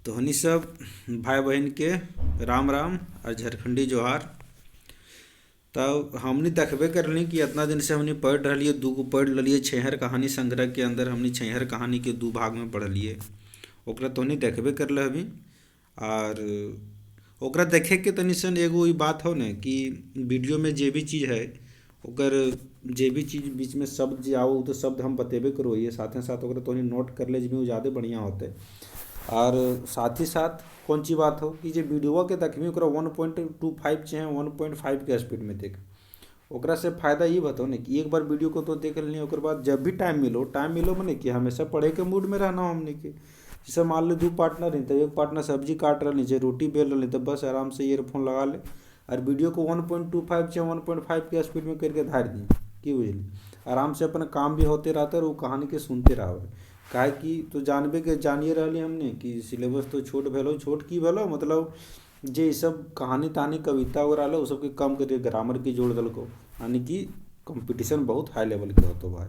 तो हनी सब भाई बहन के राम राम और झारखंडी जोहार। तब हमने देखबे करली कि इतना दिन से हमने पढ़ रही दूगो पढ़ लिए छेहर कहानी संग्रह के अंदर हमने छेहर कहानी के दू भाग में पढ़ लिए। ओकरा तो हमने देखबे कर अभी। और ओकरा देखे के तनी सन एगो ई बात हो न कि वीडियो में जे भी चीज़ है ओकर जे भी चीज़ बीच में शब्द जे आओ तो शब्द हम बतेबे करो ये साथ साथ ओकरा तो नोट कर ले वो ज़्यादा बढ़िया होते। और साथ ही साथ कौन सी बात हो कि जे वीडियो के देखबी ओकरा 1.25 चाहे 1.5 के स्पीड में देख। ओकरा से फायदा ये बताओ ना कि एक बार वीडियो को तो देख लेनी ओकर बाद जब भी टाइम मिलो मने कि हमेशा पढ़े के मूड में रहना हो हमने के। जैसे मान लो दो पार्टनर हैं तो एक पार्टनर सब्जी काट रहा नीचे रोटी बेल रही तो बस आराम से ईयरफोन लगा ले और वीडियो को 1.25 या 1.5 के स्पीड में करके धार दी कि बुझली। आराम से अपना काम भी होते रहता है और वो कहानी के सुनते रहो। काहे कि तो जानबे के जानिए रही हमने कि सिलेबस तो छोट भेलो छोट की भेलो मतलब जे ई सब कहानी तहानी कविता वगैरह रहलो उ सबके कम करके ग्रामर की जोड़ दलको यानी कि कंपटीशन बहुत हाई लेवल के होतो भाई।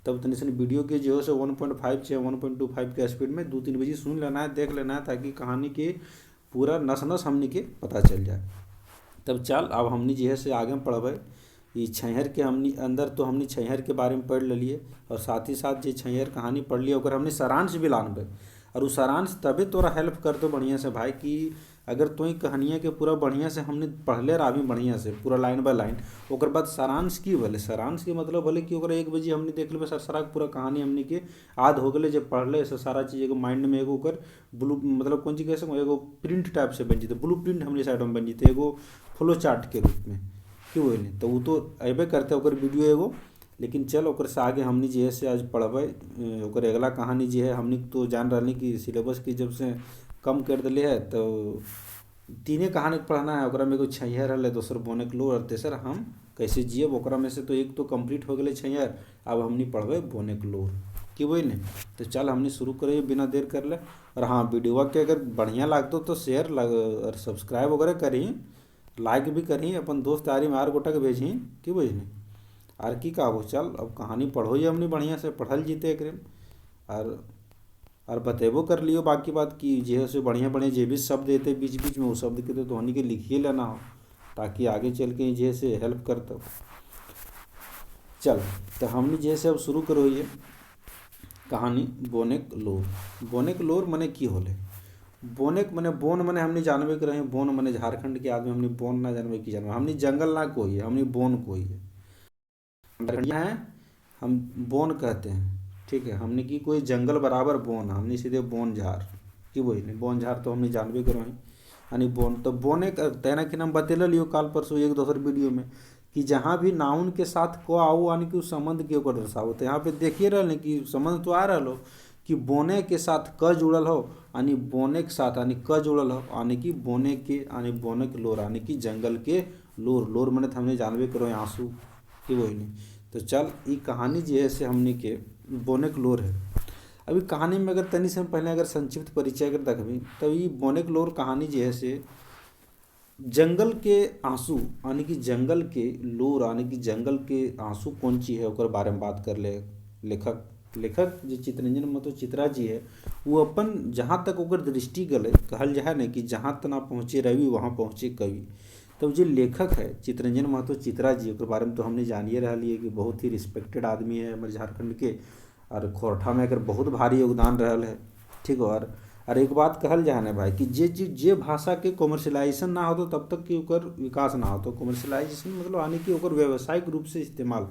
तब तनी सन वीडियो के जो है से 1.5 से 1.25 के स्पीड में 2-3 बजे सुन लेना है देख लेना है ताकि कहानी के पूरा नस नस हमनी के पता चल जाए। तब चल अब हमनी जे है से आगे पढ़बे। ई छैहर के हमनी अंदर तो हमनी छैहर के बारे में पढ़ लिए और साथ ही साथ जे छैहर कहानी पढ़ लिए ओकर हमनी सारांश भी लानबे। और उ सारांश तबे तोरा हेल्प कर दो बढ़िया से भाई कि अगर तोई कहानिया के पूरा बढ़िया से हमने पढ़ले रही बढ़िया से पूरा लाइन बाय लाइन ओकर बाद सारांश की भले सारांश के मतलब भले कि ओकरा 1 बजे हमने देख लेबे सारा पूरा कहानी हमने के आद हो गए जब पढ़ले से सारा चीज़ एगो माइंड में एगो ओकर ब्लू मतलब कौन चीज़ कह सकूँ एगो प्रिंट टाइप से बन जते ब्लू प्रिंट हमने साइड में बन जते एगो फ्लो चार्ट के रूप में क्यों बोले तो वो तो अबे करते ओकर वीडियो एगो। लेकिन चल ओकर से आगे हमनी जे है से आज पढ़बे। ओकर अगला कहानी जे है हमनी तो जान रही कि सिलेबस की जब से कम कर दिले है तो तीने कहानी पढ़ना है। ओकरा में एगो छैहर है दूसर बोने के लो और तेसर हम कैसे जियब ओकरा में से तो एक तो कंप्लीट हो गए छैहर। अब हमनी पढ़बे बोने के लोर कि वही नहीं। तो चल हमने शुरू करिए बिना देर कर ले। और हाँ वीडियो के अगर बढ़िया लागतो तो शेयर और सब्सक्राइब वगैरह करी लाइक भी करी अपन दोस्त यारी में आर गोटा के भेजी कि बुझनी। आर की कहबो चल अब कहानी पढ़ो ही हमने बढ़िया से पढ़ल जीते एक और बतेबो कर लियो बाकी बात कि जे है से बढ़िया बढ़िया जे भी शब्द देते बीच बीच में वो शब्द के तो हनी के लिखिए लेना हो ताकि आगे चल के जे से हेल्प करता। चल तो हमने जैसे अब शुरू करो ये कहानी बोनेक लोर। बोनेक लोर मने की होले बोनेक मने बोन मने हमने जानबे कर रहे बोन मने झारखंड के आदमी हमने बोन ना जानबे की जानबे हमने जंगल ना कोई है हमने बोन कोई है झारखंडिया है हम बोन कहते हैं। ठीक है हमने की कोई जंगल बराबर बोन हमने सीधे बोन झार की वही नहीं बोन झार तो हमने जानबे करो ही यानी बोन तो बोने तैना के नाम बतेल लियो काल परसों एक दोसर वीडियो में कि जहाँ भी नाउन के साथ को आओ यानी कि उस संबंध के ऊपर दर्शाओ। तो यहाँ पे देखिए रहा कि संबंध तो आ रहा हो कि बोने के साथ क जुड़ल हो यानी बोने के साथ यानी क जुड़ल हो यानी कि बोने के यानी बोने के लोर यानी कि जंगल के लोर लोर मने हमने जानबे करो आंसू कि वही नहीं। तो चल ये कहानी जो है से हमने के बोनेक लोर है। अभी कहानी में अगर तनी से पहले अगर संक्षिप्त परिचय अगर देखबी तो ये बोनेक लोर कहानी जो है से जंगल के आंसू यानी कि जंगल के लोर यानी कि जंगल के आंसू कौन चीज है ओकर बारे में बात कर ले। लेखक लेखक जो चितरंजन मतलब चित्रा जी है वो अपन जहाँ तक ओकर दृष्टि गले कहल जाए ना कि जहाँ तक ना पहुँचे रवि वहाँ पहुँचे कवि। तब जो लेखक है चितरंजन महतो चित्रा जी के बारे में तो हमने जानिए रहा है कि बहुत ही रिस्पेक्टेड आदमी है हमारे झारखंड के और खोरठा में अगर बहुत भारी योगदान रहा है। ठीक है और एक बात कहल जाए ना भाई कि जे भाषा के कॉमर्शलाइजेशन ना हो तो तब तक कि ओकर विकास ना हो तो कॉमर्शलाइजेशन मतलब यानी कि ओकर व्यावसायिक रूप से इस्तेमाल।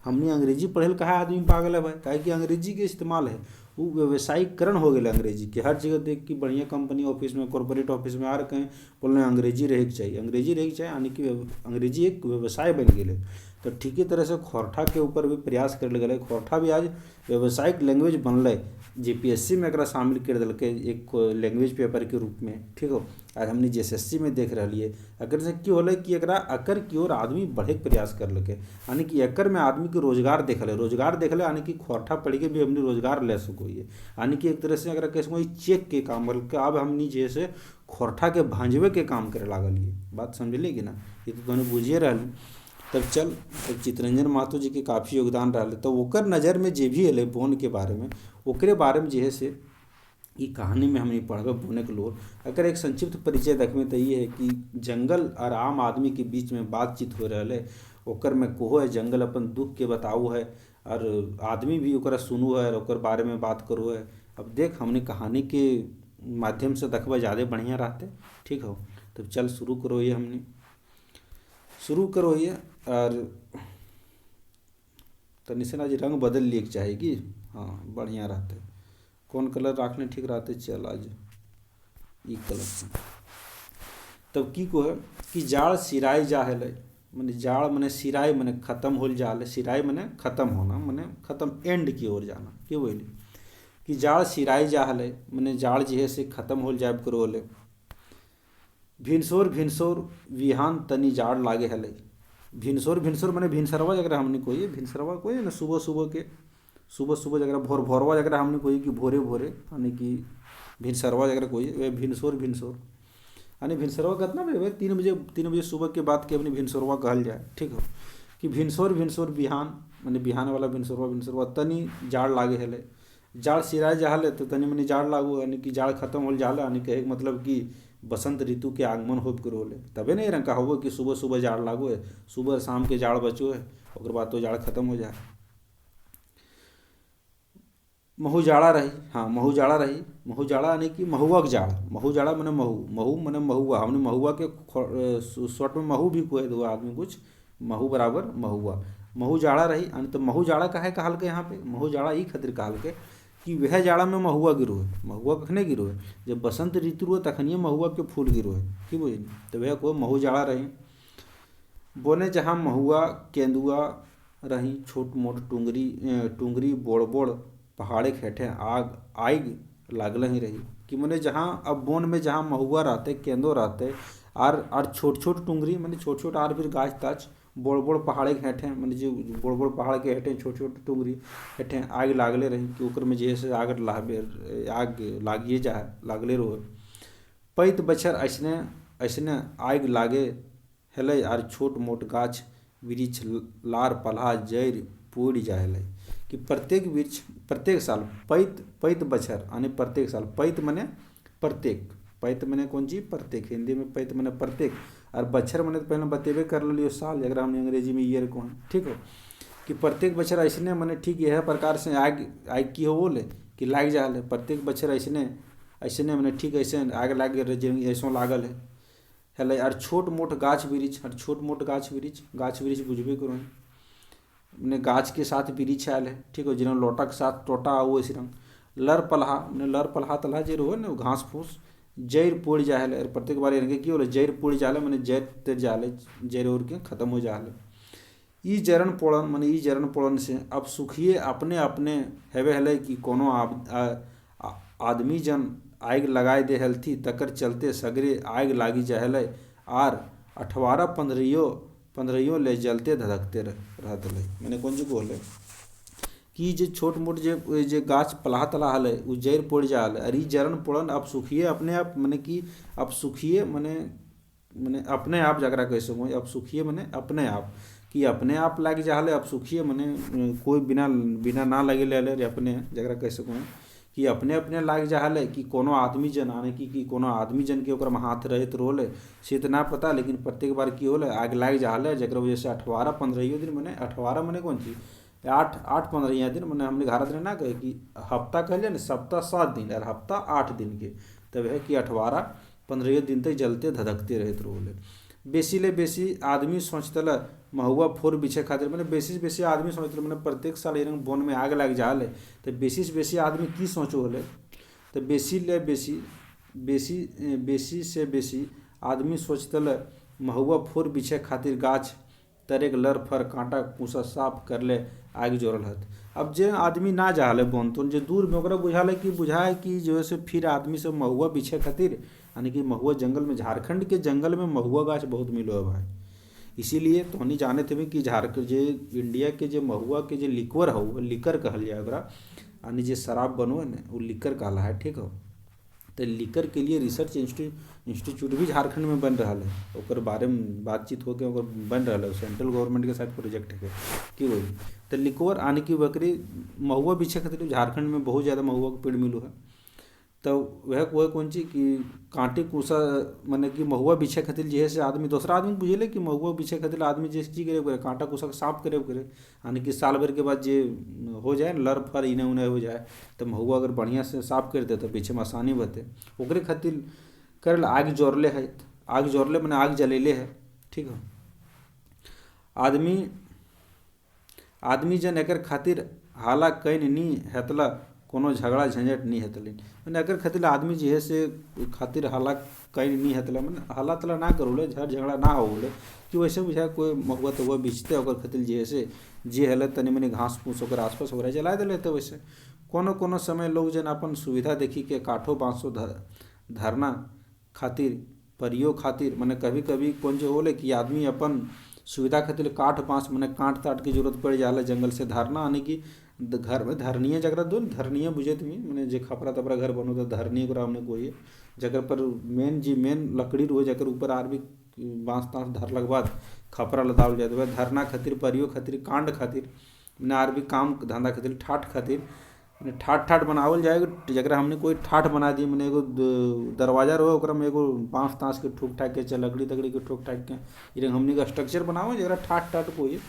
हमने अंग्रेजी पढ़े कहा आदमी पागल है भाई काहे कि अंग्रेजी के इस्तेमाल है वो व्यावसायिकरण हो गए अंग्रेजी के हर जगह देख कि बढ़िया कंपनी ऑफिस में कॉर्पोरेट ऑफिस में आ रखे हैं बोल रहे हैं अंग्रेजी रहे के चाहिए अंग्रेजी रहे के चाहिए यानी कि अंग्रेजी एक व्यवसाय बन गए। तो ठीक ही तरह से खोरठा के ऊपर भी प्रयास कर गए खोरठा भी आज व्यावसायिक लैंग्वेज बनल जीपीएससी में एकरा शामिल कर दिल्क एक लैंग्वेज पेपर के रूप में। ठीक हो आज हमने जीएसएससी में देख रही है अकर से की होले कि एकरा अकर की ओर आदमी बढ़े के प्रयास कर लगे यानी कि एकर में आदमी के रोजगार देखले यानी कि खोरठा पढ़ के भी हमने रोजगार ले सको ये यानी कि एक तरह से अगर कैसे चेक के काम बल्कि अब हमने जैसे खोरठा के भांजवे के काम करे लागल ये बात समझली कि ना ये तो तुमने बुझिए रहा। तब चल तब चितरंजन महतो जी के काफ़ी योगदान रहा तो ओकर नज़र में जे भी अले बोन के बारे में ओकरे बारे में जे है से ई कहानी में हमने पढ़बे बोने के लोर। अगर एक संक्षिप्त परिचय देखबे तो ये है कि जंगल और आम आदमी के बीच में बातचीत हो रहा है। ओकर में कोहो है जंगल अपन दुख के बताऊ है और आदमी भी ओकरा सुनू है और ओकर बारे में बात करो है। अब देख हमने कहानी के माध्यम से देखबा ज़्यादा बढ़िया रहते। ठीक हो, तो चल शुरू करो, ये हमने शुरू करो ये। और तनि से ना जी रंग बदल लिए चाहेगी। हाँ बढ़िया रहते। कौन कलर रखने ठीक रहते? चल आज ई कलर से। तब की को है कि जाड़ सिराई जा है। मैंने जाड़ मैंने सिराई मैंने खत्म हो जाले। सिराई मैंने खत्म होना, मैंने खत्म एंड की ओर जाना। क्यों बोली कि जाड़ सिराई जा है, मैंने जाड़ जे है से खत्म हो जाए करो ले। भिनसोर भिनसोर विहान तनी जाड़ लागे है। भिनसोर भिनसोर मैंने भिनसरवा जगह हमने कोई भिनसरवा कोई ना सुबह सुबह के सुबह सुबह जगह भोर भोरवा जगह हमने कोई कि भोरे भोरे यानी कि भिनसरवा जगह कोई वे भिनसोर भिनसोर यानी भिनसरवा कितना बजे? 3 बजे सुबह के बाद के अपनी भिनसरवा कहल जाए। ठीक हो कि भिनसोर भिनसोर बिहान मैंने बिहान वाला भिनसरवा भिनसरवा तनी जाड़ लागे है। जाड़ सिराए जाले तो तनी मनी जाड़ लागू यानी कि जाड़ खत्म हो जाले यानी कहे के मतलब कि बसंत ऋतु के आगमन होब करो ले। तबे नहीं रंग का हो कि सुबह सुबह जाड़ लागू है, सुबह शाम के जाड़ बचो है, और बाद तो जाड़ खत्म हो जाए। महू जाड़ा रही। हाँ महू जाड़ा रही। महू जाड़ा यानी कि महुआ के जाड़। महू जाड़ा मैंने महू महू मैंने महुआ। हमने महुआ के शॉर्ट में महू भी कोई दो आदमी कुछ महू बराबर महुआ। महू जाड़ा रही यानी तो महू जाड़ा काहे कहल के यहाँ पे? महू जाड़ा ई खातिर कहल के कि वह जाड़ा में महुआ गिरो है। महुआ कखने गिरो है? जब बसंत ऋतु हो तखनिए महुआ के फूल गिरो है। की बुझली? तो वह को महू जाड़ा रही। बोने जहाँ महुआ केंदुआ रही छोट मोट टुंगरी बोड़ बोड़ पहाड़े खेठे आग आग लागल ही रही। कि मैंने जहाँ अब बोन में जहाँ महुआ रहते केंदो रहते और छोट छोट टुंगरी मैंने छोट छोट आर फिर गाछ ताछ बोड़ बोड़ पहाड़े के हेठे मैंने जो बोड़ बोड़ पहाड़ के हेठे छोट छोट टुंगरी हेठे आग लागले रही कि ओकर में जैसे आग लागिए जा लागले रहो। पैत बछर ऐसने ऐसने आग लागे हेलै और छोट मोट गाछ वृक्ष लार पल्हा जैर पोड़ जाए कि प्रत्येक वृक्ष प्रत्येक साल पैत बछर यानी प्रत्येक साल। पैत मने प्रत्येक, पैत मने कौन चीज? प्रत्येक। हिंदी में पैत मने प्रत्येक और बछर मने तो पहले बतेबे कर लियो साल, जगह हमने अंग्रेजी में ईयर को। ठीक हो कि प्रत्येक बछर ऐसने मने ठीक यह प्रकार से आग आग की हो बोले कि लाग जाए। प्रत्येक बछर ऐसने ऐसने मने ठीक ऐसे आग लाग ऐसो लागल है। और छोट मोट गाछ वृक्ष और छोट मोट गाछ वृक्ष बुझबे करो मैंने गाछ के साथ वृक्ष आयल है। ठीक हो जिन्हें लोटा के साथ टोटा वो इस रंग लर पल्हा तलहा जे रहो ना घास फूस जैर पोड़ जाए। प्रत्येक बार इनके की बोले जैर पोड़ जाले मैंने जैर तेर जाले जैर और के खत्म हो जाले। ई जरण पोड़न मैंने ई जरण पोड़न से अब सुखिए अपने अपने हेवे हले कि कोनो आदमी जन आग लगाए दे हलथी तकर चलते सगरे आग लागी जाहले आर 18-15 ले जलते धधकते रहते। मैंने कौन जी बोले कि जे छोट मोट जे गाछ पलाह तला हल उ जैर पोड़ जाल और ई जरण पोड़न अब सुखिए अपने आप मैंने कि अब सुखिए मैंने अपने आप जगरा कह सकूँ। अब सुखिए मैंने अपने आप कि अपने आप लग जाले। अब सुखिए मैंने कोई बिना बिना ना लगे ले अपने जगरा कह सकूँ कि अपने अपने लाग जाले कि कोनो आदमी जन आने कि कोनो आदमी जन के ओकर में हाथ रहे तो रोले से तो ना पता, लेकिन प्रत्येक बार की होले आग लाग जाले जगह वजह से 18-15 दिन मैंने 18 मैंने कौन चीज 8-15 दिन मैंने हमने घर दिन ना कहे कि हफ्ता कहले ना सप्ताह 7 दिन और हफ्ता 8 दिन के तब है कि 18-15 दिन तक जलते धधकते रहे रोले। बेसी ले बेसी आदमी सोचतल महुआ फोर बिछे खातिर मैंने बेसी से बेसी आदमी सोचते मैंने प्रत्येक साल रंग बोन में आग लग जाले तो बेसी से बेसी आदमी की सोचो होले तो बेसी ले बेसी से बेसी आदमी सोचतल महुआ फोर बिछे खातिर गाछ तरेक लर फर कांटा कुसा साफ कर ले आग जोड़ल हत। अब जे आदमी ना जाले बोन तो जो दूर में ओकरा बुझाए कि जो है फिर आदमी से महुआ बिछे खातिर यानी कि महुआ जंगल में झारखंड के जंगल में महुआ गाछ बहुत मिलो है भाई। इसीलिए तो हमनी जाने थे कि झारखंड जे इंडिया के जो महुआ के जो लिक्वर हो वो लिकर कहल जाए ओकरा यानी जे शराब बनो है ना वो लिकर कहला है। ठीक हो तो लिकर के लिए रिसर्च इंस्टीट्यूट भी झारखंड में बन रहा है। ओकर बारे में बातचीत होकर ओकर बन रहा है सेंट्रल गवर्नमेंट के साथ प्रोजेक्ट है कि वही तो लिक्वर आने की बकरी महुआ बिछे खातिर झारखंड में बहुत ज़्यादा महुआ के पेड़ मिलो है। तो वह कोई कौन चीज कि कांटे कुसा मने कि महुआ बिछे खातिर जे है से आदमी दूसरा आदमी बुझेले कि महुआ बिछे खातिर आदमी जे चीज करे कांटा कुसा के साफ करे यानी कि साल भर के बाद जे हो जाए लर फर इने उने हो जाए तो महुआ अगर बढ़िया से साफ कर दे तो पीछे में आसानी बते ओकरे खातिर कर आग जोड़ले है। आग जोड़ले मैंने आग जलेले है। ठीक है। आदमी आदमी जन एकर खातिर हाला कैन नी हेतला कोनो झगड़ा झंझट नहीं हेतलिन मैंने एकर खातिर आदमी जे है से खातिर हाला कैन नहीं हेतला मैंने हाला तला ना करोले झड़ झगड़ा ना होले कि वैसे बुझा कोई महुआ तो हुआ बिछते ओकर खातिर जे है से जे हले तनी मनी घास फूस ओकर आसपास ओकरा जला देले तो वैसे कोनो कोनो समय लोग जन अपन सुविधा देखी के काठो बांसो धरना खातिर परियो खातिर मैंने कभी कभी कौन जो होले कि आदमी अपन सुविधा खातिर काठ बांस मैंने काट ताट की जरूरत पड़ जाला जंगल से धरना आने की घर में धरनीय जगह दो धरनीय बुझे तुम्हें मैंने जे खपरा तपरा घर बनो तो धरनीय को हमने कोई जगह पर मेन लकड़ी रो जगह ऊपर आर भी बांस तांस धरल के बाद खपरा लदावल जाए तो धरना खातिर परियो खातिर कांड खातिर मैंने आर भी काम धंधा खातिर ठाठ खातिर ठाठ ठाठ बनावल जाएगा जगह हमने कोई ठाठ बना दी मैंने एगो दरवाजा रहो ओकरा में एगो बांस तांस के ठोक ठाक के लकड़ी तकड़ी के ठोक ठाक के ये हमने का स्ट्रक्चर बनाओ जरा ठाठ ठाठ कोई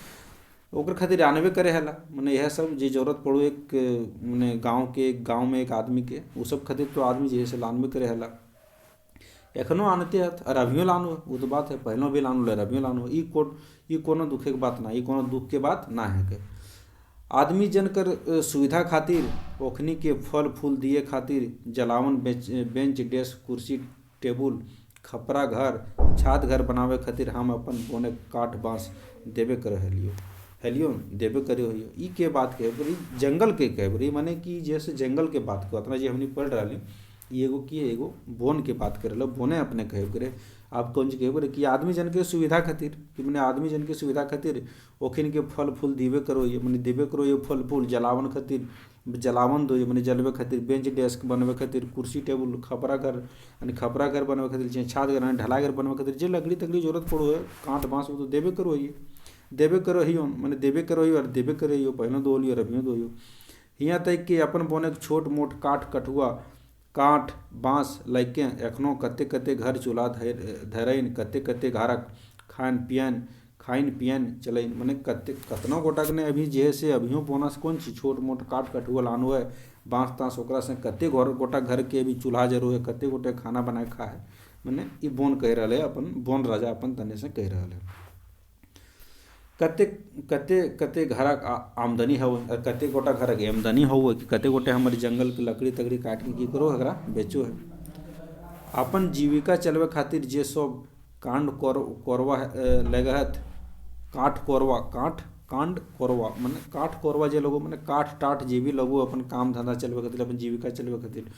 ओकर खातिर जानबे करे हला मैंने यह सब जे जरूरत पड़ो एक मैंने गांव में एक आदमी के वो सब खातिर तो आदमी जे से लानबे करे हला एखनो आनते है और अभियो लानो वो तो बात है पहलो भी लानो ले अभियो लानो ई कोनो दुखे के बात ना ई कोनो दुख के बात ना है के आदमी जन कर सुविधा खातिर ओखनी के फल फूल दिए खातिर जलावन बेंच डेस्क कुर्सी टेबुल खपरा घर छात घर बनावे खातिर हम अपन बोने काठ बांस देवे कर हेलियो देवे करे हो ई के बात कहे बरी जंगल के कहे बरी माने कि जैसे जंगल के बात को उतना जे हमनी पढ़ रही ई एगो की एगो बोन के बात करे लो बोने अपने कहे करे आप कौन जी कहे कि आदमी जन के सुविधा खातिर कि मैंने आदमी जन के सुविधा खातिर ओखिन के फल फूल देवे करो ये मैंने देवे करो ये फल फूल जलावन खातिर जलावन दो ये मैंने जलवे खातिर बेंच डेस्क बनवे खातिर कुर्सी टेबुल खपरा घर यानी खपरा घर बनवे खातिर छात घर ढला घर बनवे खातिर जे लकड़ी तकड़ी जरूरत पड़ो है कांट बांस वो तो देवे करो ये देवे करो ही मैंने देवे करो ही और देवे करे ही पहले दो लियो और अभियो दो यहाँ तक कि अपन बोने छोट मोट काठ कठुआ काठ बाँस लैके एखनो कते कते घर चूल्हा धरैन कते कते घरक खाइन पियन चलैन मने कतनो गोटाक ने अभी जे से अभियो बोनस कौन चीज छोट मोट काठ कठुआ लानो है बाँस ताँस ओकरा से कते गोटा घर के अभी चूल्हा जरूर है कते गोटे खाना बना खा है मने ई बोन कह रहा है अपन बोन राजा अपन तने से कह रहा है कते कते कते घरक आमदनी हो कते गोटा घरक आमदनी हो कि कते गोटे हमारे जंगल के लकड़ी तकड़ी काट के की करो एकरा बेचो है अपन जीविका चलवे खातिर जे सब कांड कोरवा लगहत काठ कोरवा माने काठ कोरवा जे लोगो माने काठ टाट जे भी लोगो अपन काम धंधा चलवे खातिर अपन जीविका चलवे खातिर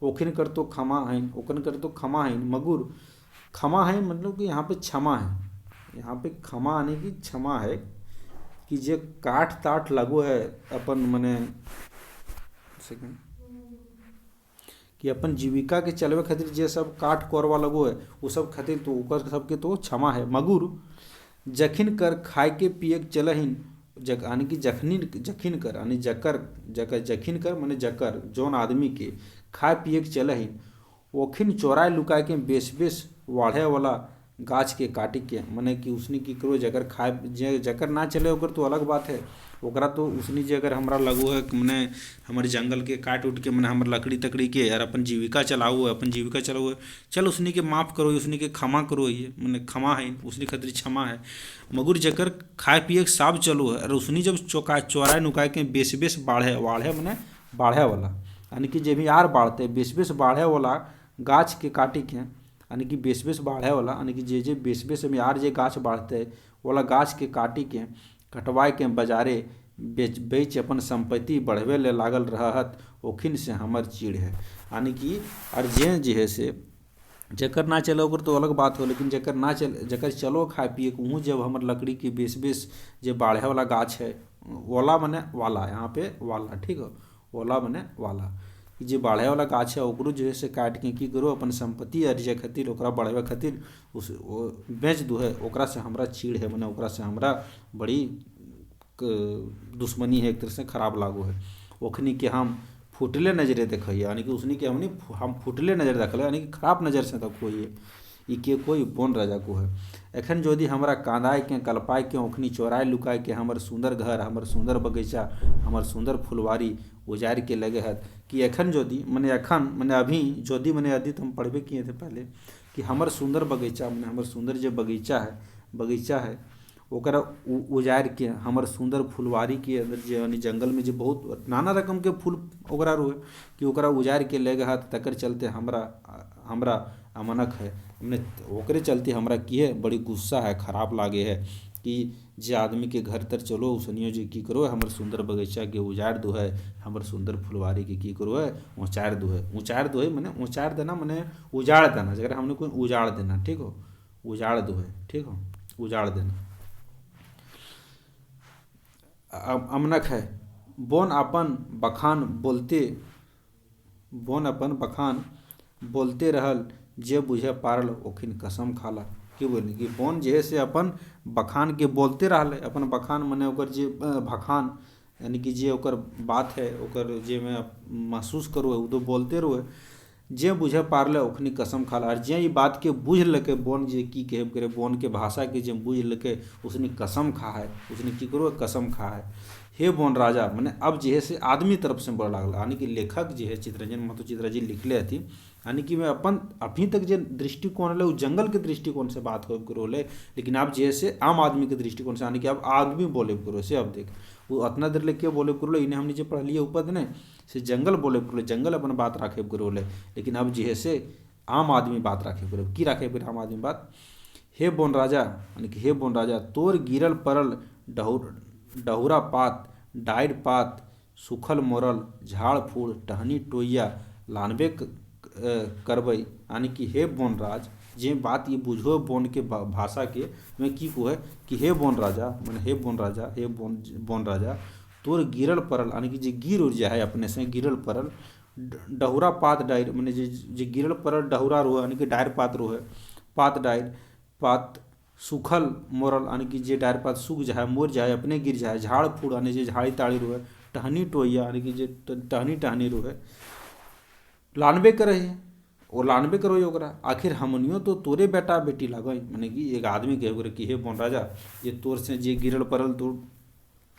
ओखिन कर तो खमा है ओखन कर तो खमा है मगुर खमा है मतलब कि यहाँ पे क्षमा है यहाँ पे क्षमा आने की क्षमा है कि जे काठ ताट लगो है अपन मने सेकंड कि अपन जीविका के चलवे खातिर जे सब काठ कोरवा लगो है वो सब खातिर तो ऊपर सबके तो क्षमा है मगुर जखिन कर खाए के पिए चलहिन यानी कि जखिन कर यानी जखिन कर माने जकर जौन आदमी के खाए पिए के चलहिन ओखिन चोराए लुकाए के बेस वाढ़े वाला गाछ के काटी के माने कि उसनी की करो जगर खाए जकर ना चले ओकर तो अलग बात है ओकरा तो उसनी जे अगर हमरा लगो है मैंने हमारे जंगल के काट उठ के मैंने हमारे लकड़ी तकड़ी के यार अपन जीविका चलाओ है अपन जीविका चलाओ है चल उसनी के माफ़ करो उसनी के क्षमा करो ये मैंने क्षमा है उसनी खातिर क्षमा है मगर जकर खाए पिए साफ चलो है और उसनी जब चोराए नुकाए के बेस बाढ़े मैंने बाढ़े वाला यानी कि जे भी यार बाढ़ते बेस बाढ़े वाला गाछ के काटी के यानी कि बेस बाढ़े वाला यानी कि जे बेस में यार जे गाछ बाढ़ते वाला गाछ के काटी के कटवाए के बाजारे बेच अपन संपत्ति बढ़वे ले लागल रहत ओखिन से हमर चीड़ है यानी कि और जे है से जकर ना चले ओकर तो अलग बात हो लेकिन जकर ना चले जकर चलो खाए पिए कहूँ जब हमर लकड़ी की बेस जे बाढ़े वाला गाछ है वाला मने वाला यहाँ पे वाला ठीक है वाला मने वाला जे बाढ़े वाला गाछ है ओकरो जो है से काट के की करो अपन संपत्ति अर्जे खातिर ओकरा बढ़ावे खातिर उस बेच दो है ओकरा से हमरा चीड़ है मने ओकरा से हमरा बड़ी दुश्मनी है एक तरह से खराब लागो है ओखनी के हम फुटले नजरे देखिए, यानी कि उसने कि हम फुटले नजर देखल, यानी कि खराब नज़र से देखिए ई के कोई बोन राजा को है। एखन यदि हमरा कांदाय के कल्पाय के ओखनी चोराय लुकाय के हमर सुंदर घर, हमर सुंदर बगीचा, हमर सुंदर फुलवारी उजाड़ के लगे है कि एखन मने अभी यदि मने यदि तो हम पढ़बे किए थे पहले कि हमर सुंदर बगीचा मने हमर सुंदर जो बगीचा है ओकरा उजाड़ के हमर सुंदर फुलवारी के अंदर जे यानी जंगल में जो बहुत नाना रकम के फूल ओकरा रोए कि ओकरा उजाड़ के ले गए तकर चलते हमरा अमनक है हमने ओकरे चलते हमरा की है बड़ी गुस्सा है, खराब लागे है कि जे आदमी के घर तर चलो उसनियो जे की करो है हमर सुंदर बगीचा के उजाड़ दो है, हमर सुंदर फुलवारी के की करो है उचाड़ दो है मने उचाड़ देना मने उजाड़ देना, जगह हमने कोई उजाड़ देना, ठीक हो, उजाड़ दो है, ठीक हो, उजाड़ देना। अमनक है बोन अपन बखान बोलते रहल जे बुझे पारल ओखिन कसम खाला। की बोली कि बोन जे है से अपन बखान के बोलते रहल, अपन बखान मने ओकर जे बखान यानी कि जे ओकर बात है ओकर जे मैं महसूस करो है वो तो बोलते रहो है, जे बुझे पारले ओखनी कसम खाला। और जे ई बात के बुझ लके बोन जे की कहे करे बोन के भाषा के जे बुझ लके उसने कसम खा है, उसने की करो कसम खा है। हे बोन राजा मने अब जे है से आदमी तरफ से बोल लागल, यानी कि लेखक जे है चित्रंजन महतो चित्रा जी लिखले हथी, यानी कि मैं अपन अभी तक जो दृष्टिकोण है वो जंगल के दृष्टिकोण से बात करो ले, लेकिन अब जैसे आम आदमी के दृष्टिकोण से, यानी कि अब आदमी बोले करो से अब देख वो अतना देर ले के बोले करो इन्हें हमने जो पढ़ लिया उपद ने से जंगल बोले करो, जंगल अपन बात राखे करो ले, लेकिन अब जे है से आम आदमी बात राखे करो की राखे फिर आम आदमी बात। हे बोन राजा यानी कि हे बोन राजा तोर गिरल परल डहुरा पात डाइर पात सुखल मोरल झाड़ फूल टहनी टोइया लानबे करबई, यानी कि हे बोन राज जे बात ये बुझो बोन के भाषा के में की को है कि हे बोन राजा मैंने हे बोन राजा तोर गिरल परल, यानी कि जे गिर उड़ जाए अपने से गिरल परल डहुरा पात डाइर मैंने जे गिरल परल डहुरा रो यानी कि डायर पात रो है पात डाइर पात सूखल मोरल, यानी कि जे डायर पात सूख जाए मोर जाए अपने गिर जाए, झाड़ फूड़ यानी जे झाड़ी ताड़ी रो है, टहनी टोइया यानी कि जे टहनी रो है, लानबे करे है वो लानबे करो ओकरा आखिर हमनियो तो तोरे बेटा बेटी लगई, माने कि एक आदमी के ओकरे कि हे बोन राजा ये तोर से जे गिरल परल तो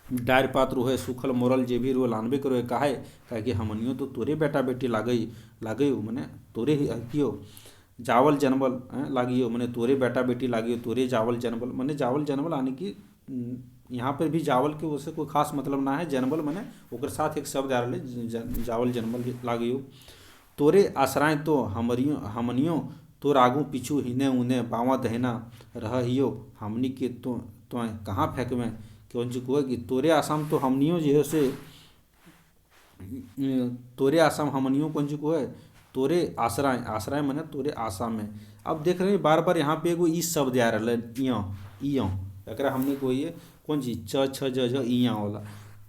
डायर पात रो है सूखल मोरल जे भी रो लानबे करो काहे कि हमनियो तो तोरे बेटा बेटी लागई माने तोरे ही हकियो जावल जनमल लागियो माने तोरे बेटा बेटी लागियो तोरे जावल जनमल माने जावल जनमल, यानी कि यहाँ पर भी जावल के वैसे कोई खास मतलब ना है, जनमल माने ओकर साथ एक शब्द आ रहा जावल जनमल लागियो तोरे आसराय तो हमनियो तोर आगू पीछू हिने उने बावा दहना रहियो हमनी के तो कहाँ फेंकवें कौन चीज को है कि तोरे आसाम तो हमनियो जो है से तोरे आसाम हमनियो कौन चीज को है तोरे आसराय माने तोरे आसाम में। अब देख रहे हैं बार बार यहाँ पे एगो ई शब्द आ रहा है एकरा हमने को ये कौन चीज छ ज इया वाला,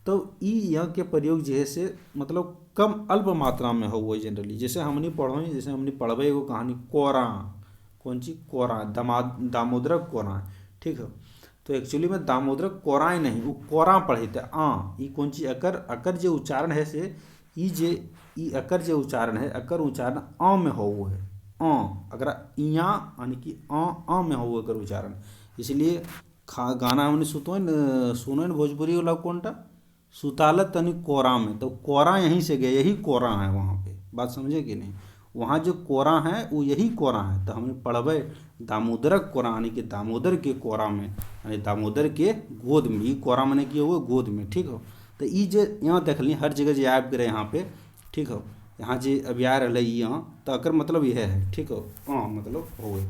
तो ई यहाँ के प्रयोग जो है से मतलब कम अल्प मात्रा में हो वो जनरली, जैसे हमने पढ़बे एगो कहानी कोरा कौन चीज कोरा दामोदरक कोरा, ठीक है, तो एक्चुअली में दामोदरक कोराएँ नहीं वो कोरा पढ़े थे ई कौन चीज अकर जो उच्चारण है से ई अकर जो उच्चारण है अकर उच्चारण में हो वो है अगर इया यानी कि में हो अकर उच्चारण, इसलिए गाना हमने सुनो भोजपुरी वाला कौनटा सुताल तनी कोरा में, तो कोरा यहीं से गए यही कोरा है वहाँ पे, बात समझे कि नहीं, वहाँ जो कोरा है वो यही कोरा है, तो हमने पढ़बे दामोदरक कोरा यानी कि दामोदर के कोरा में यानी दामोदर के गोद में, ई कोरा मैंने किए हुए गोद में, ठीक हो, तो ई जो यहाँ देख ली हर जगह जो आब करे यहाँ पे, ठीक हो, यहाँ जे अभी आ रहा यहाँ तो अकर मतलब यह है, ठीक हो मतलब हो गए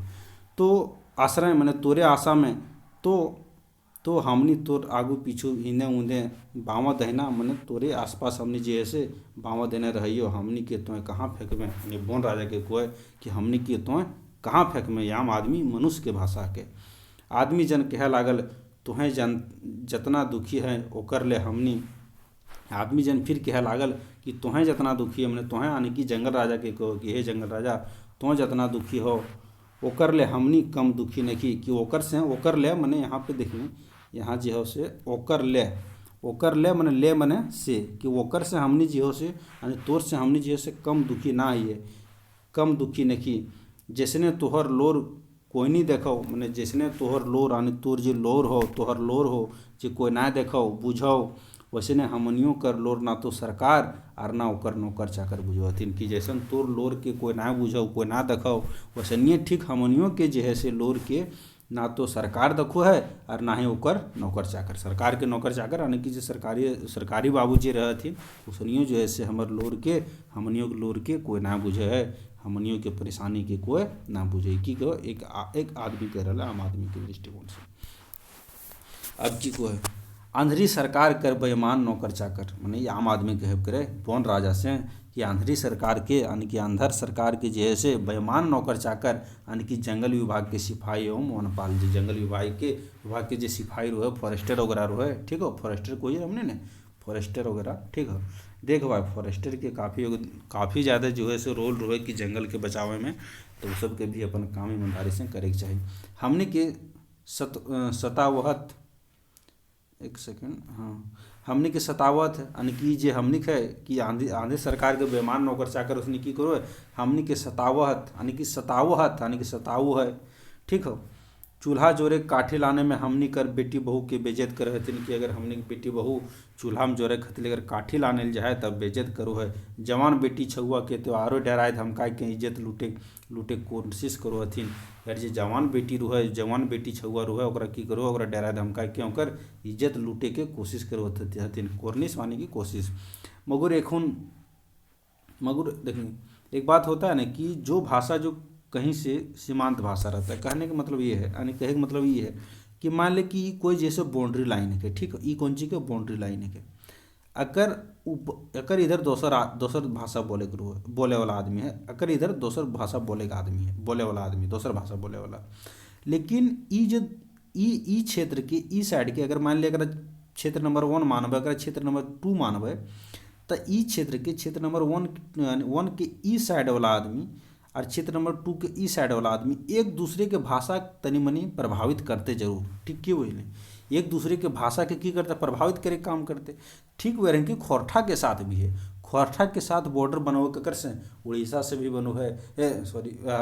तो आश्रय मैंने तोरे आशा में तो हमनी तोर आगू पीछू हिने ऊँदे बाँवा दहना मैंने तोरे आसपास हमनी जे ऐसे बाँवा देने रहियो हमनी के तो कहाँ फेंकमें, ये बोन राजा के कोय कि हमनी के तो कहाँ फेंकमें, आम आदमी मनुष्य के भाषा के आदमी जन कहे लागल तुहें जन जतना दुखी है ओकर ले हमनी, आदमी जन फिर कहे लागल कि तुहें जितना दुखी है मैंने तुहें यानी कि जंगल राजा के कहो कि हे जंगल राजा तुह जितना दुखी हो ओकर ले हमनी कम दुखी नहीं कि ओकर से ओकर ले मैंने यहाँ पे देखिए यहाँ जो है से ओकर ले ओकर ले मने से, कि ओकर से हमनी जियो से यानी तोर से हमनी जियो से कम दुखी ना है, कम दुखी नहीं। जैसने तोहर लोर कोई नहीं देखो, मैंने जैसने तोहर लोर यानी तोर जो लोर हो, तोहर लोर हो जो कोई ना देखो बुझो, वैसने हमनियों कर लोर ना तो सरकार और ना ओकर नौकर चाकर बुझवथिन। कि जैसन तोर लोर के कोई ना बुझो, कोई ना देखो, वैसनिए ठीक हमनियों के जे है से लोर के ना तो सरकार देखो है और ना ही ओकर नौकर चाकर। सरकार के नौकर चाकर यानी कि जो सरकारी बाबू जी रहथिन, उसनियो जो है से हमर लोर के, हमनियों के लोर के कोई ना बुझे है, हमनियों के परेशानी के कोई ना बुझे। की कहो एक आदमी कह रहा आम आदमी के दृष्टिकोण से। अब की को है आंधरी सरकार कर बेईमान नौकर चाकर, माने ये आम आदमी कहे करे कौन राजा से कि आंधरी सरकार के यानी कि अंधर सरकार के जैसे बेईमान नौकर चाकर यानी कि जंगल विभाग के सिपाही एवं वनपाल जी, जंगल विभाग के जो सिपाही रहे, फॉरेस्टर वगैरह रहे, ठीक हो। फॉरेस्टर कोई हमने ने फॉरेस्टर वगैरह, ठीक है। देख भाई फॉरेस्टर के काफ़ी ज़्यादा जो है सो रोल रहे कि जंगल के बचावे में, तो सब के भी अपन काम ईमानदारी से करे के चाहिए। हमने के सतावहत एक सेकेंड, हाँ, हमने के सतावत यानी कि जे हमने है कि आंधी सरकार के बेईमान नौकर चाकर उसने की करो है, हमने के सतावहत यानी कि सताऊ है, ठीक हो। चूल्हा जोरे काठे लाने में हमनी कर बेटी बहू के बेइज्जत करे हथिन। कि अगर हमने बेटी बहू चूल्हा में जोरे खातिर अगर काठी लाने जाए तब बेइज्जत करो है। जवान बेटी छुआ के त्योहारों डराए धमकाए के इज्जत लूटे कोशिश करो हथिन। अगर जे जवान बेटी छुआ रोहे ओकरा की करो, ओकरा डराए धमकाए के ओकर इज्जत लूटे के कोशिश करो हथिन। कोर्निश माने की कोशिश। मगर देखिए एक बात होता है ना कि जो भाषा जो कहीं से सीमांत भाषा रहता है, कहने का मतलब ये है यानी कहे का मतलब ये है कि मान ले कि कोई जैसे बाउंड्री लाइन है, ठीक है, ई कौन चीज के बाउंड्री लाइन है। अगर इधर दोसर भाषा बोले वाला आदमी है, अगर इधर दोसर भाषा बोले वाला आदमी दोसर भाषा बोले वाला, लेकिन ई क्षेत्र के ई साइड के अगर मान लिया अगर क्षेत्र नंबर 1 मानब, अगर क्षेत्र नंबर 2 मानब, तो ई क्षेत्र नंबर 1 के ई साइड वाला आदमी और क्षेत्र नंबर 2 के ई साइड वाला आदमी एक दूसरे के भाषा तनी मनी प्रभावित करते जरूर, ठीक क्यों वही नहीं, एक दूसरे के भाषा के की करते प्रभावित करे काम करते। ठीक वह रहे खोरठा के साथ भी है, खोरठा के साथ बॉर्डर बनो है ककर से, उड़ीसा से भी बनो है,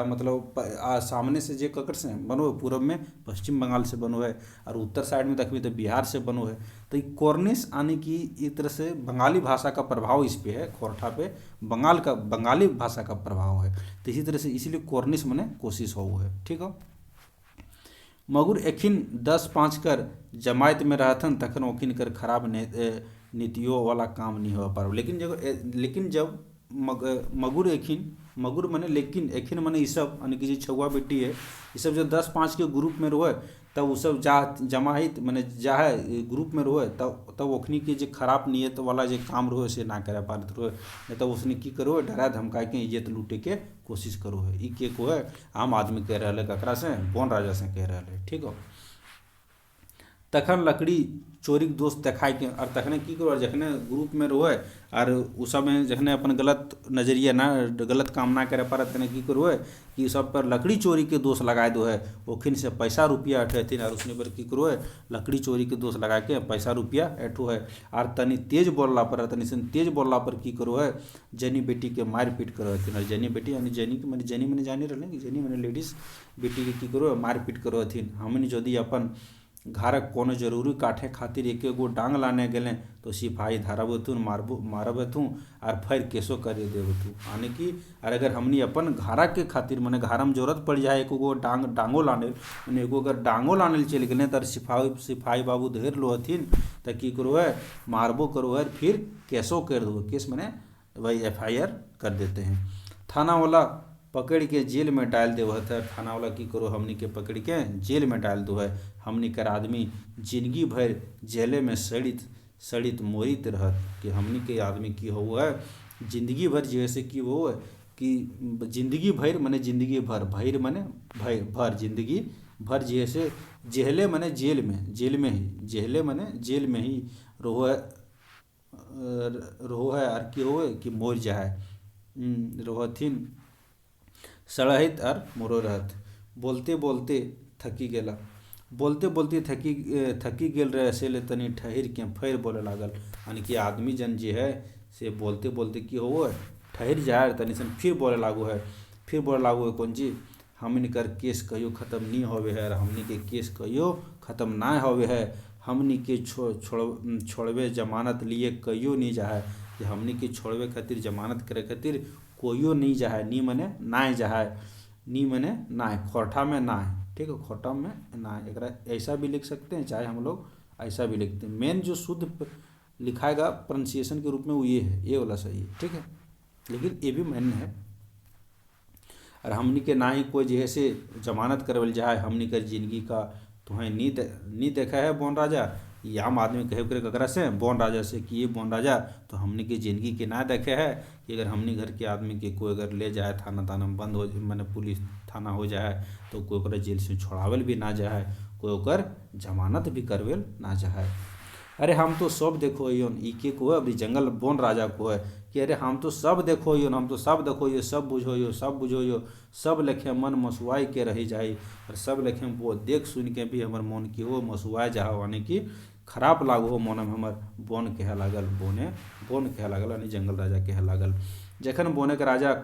मतलब सामने से जे ककर से बनो है, पूर्व में पश्चिम बंगाल से बनो है, और उत्तर साइड में देखिए तो बिहार से बनो है। तो कॉर्निश आने की एक तरह से बंगाली भाषा का प्रभाव इस पे है, खोरठा पे बंगाली भाषा का प्रभाव है। तो इसी तरह से इसलिए कॉर्निश मने कोशिश हो है, ठीक हो। मगर एखिन 10-5 कर जमायत में रहथन तखन ओखिन कर खराब नीतियों वाला काम नहीं हो पार। लेकिन जब मगुर मने लेकिन एखिन मने ये सब यानी कि छुआ बेटी है, ये सब जो 10-5 के ग्रुप में रोए तब वो सब जमाहित मने है ग्रुप में रोए तब ओखनी के जो खराब नियत वाला जो काम रोए से ना करे पारत रोए, नहीं तो उसने की करो डरा धमका के इज्जत लूटे के कोशिश करो है। ई के को है आम आदमी कह रहा है ककरा से कौन राजा से कह रहा है, ठीक हो। तखन लकड़ी चोरी के दोस्त देखाए के और तखने की करो जखने ग्रुप में रोए और उस समय जखने अपन गलत नजरिया ना गलत काम ना करे पारत तखने की करो है कि सब पर लकड़ी चोरी के दोष लगाए दो है, ओखिन से पैसा रुपया अठेथिन और उसने पर की करो है लकड़ी चोरी के दोष लगा के पैसा रुपया ऐठो है। और तनी तेज बोलला पर की करो है जनी बेटी के मार पीट करो हथिन। और जनी बेटी यानी जनी मैंने जानी रहे कि जनी मैंने लेडीज बेटी के की करो मार पीट करो हथिन। हमने यदि अपन घरक कोनो जरूरी काठे खातिर एक गो डांग लाने गए तो सिपाही धरबथुन मारब हथूँ और फिर केसो करे देवथू। यानी कि अगर हमनी अपन घरा के खातिर मैंने घर में जरूरत पड़ जाए एक गो डांगो लाने मैंने एगो अगर डांगो लाने चल गए तो सिपाही बाबू धेर लो हथिन तो की करो है मारबो करो है फिर केसो कर दो, केस मैंने वही FIR कर देते हैं। थाना वाला पकड़ के जेल में डाल दे वह था, थाना वाला की करो हमनी के पकड़ के जेल में डाल दो है। हमनी कर आदमी जिंदगी भर जेले में सड़ित मोरित रहत कि हमनी के आदमी की हो है जिंदगी भर जैसे कि वो है कि जिंदगी भर मने जिंदगी भर भर मने भर जिंदगी भर जैसे जेले मने जेल में ही जेले मने जेल में ही रोह है और की हो कि मोर जाए रोहथिन सड़हित और मोरो रहत। बोलते बोलते थकी गेला बोलते बोलते थकी गेल रहे से ले तनी ठहिर के फिर बोले लागल। यानी कि आदमी जन जे है से बोलते बोलते की हो ठहिर जाए तनी सन फिर बोले लागू है। फिर बोले लागू है कौन चीज, हमनी कर केस कहियो ख़त्म नहीं होवे है, हमनी के केस कहियो ख़त्म ना होवे है। हमनी के छोड़वे जमानत लिए कहियो नहीं जाए, कि हमनी के छोड़वे खातिर जमानत करे खातिर कोइयो नहीं जाए। नी मने ना जाए, नी मने ना खोरठा में ना, ठीक है, खोरठा में ना। एक ऐसा भी लिख सकते हैं, चाहे हम लोग ऐसा भी लिखते हैं। मेन जो शुद्ध लिखाएगा प्रोनाउंसिएशन के रूप में वो ये है, ये वाला सही है, ठीक है, लेकिन ये भी मान्य है। और हमनी के ना ही कोई जैसे जमानत करवल जाए, हमनी कर जिंदगी का तुम्हें नी देखा है बोन राजा। ये आम आदमी कहे करे ककरा से, बोन राजा से, कि ये बोन राजा तो हमनी के जिंदगी के ना देखे है कि अगर हमनी घर के आदमी के कोई अगर ले जाए थाना ताना में बंद हो, मैंने पुलिस थाना हो जाए तो कोई ओकरा जेल से छोड़ावल भी ना जाए, कोई ओकर जमानत भी करवेल ना जाए। अरे हम तो सब देखो योन ई के को है, अभी जंगल बोन राजा को है कि अरे हम तो सब देखो योन, हम तो सब देखो यो, सब बुझो यो, सब बुझो यो, सब लेखे मन मसुआई के रही जाई। और सब लेखे वो देख सुन के भी हमर मन की वो मसुआ जाओ, यानी कि खराब लागो हो मन में हमर। बोन कहे लागल, बोन कहे लागल, यानी जंगल राजा कहे लागल। जखन बोने के राजा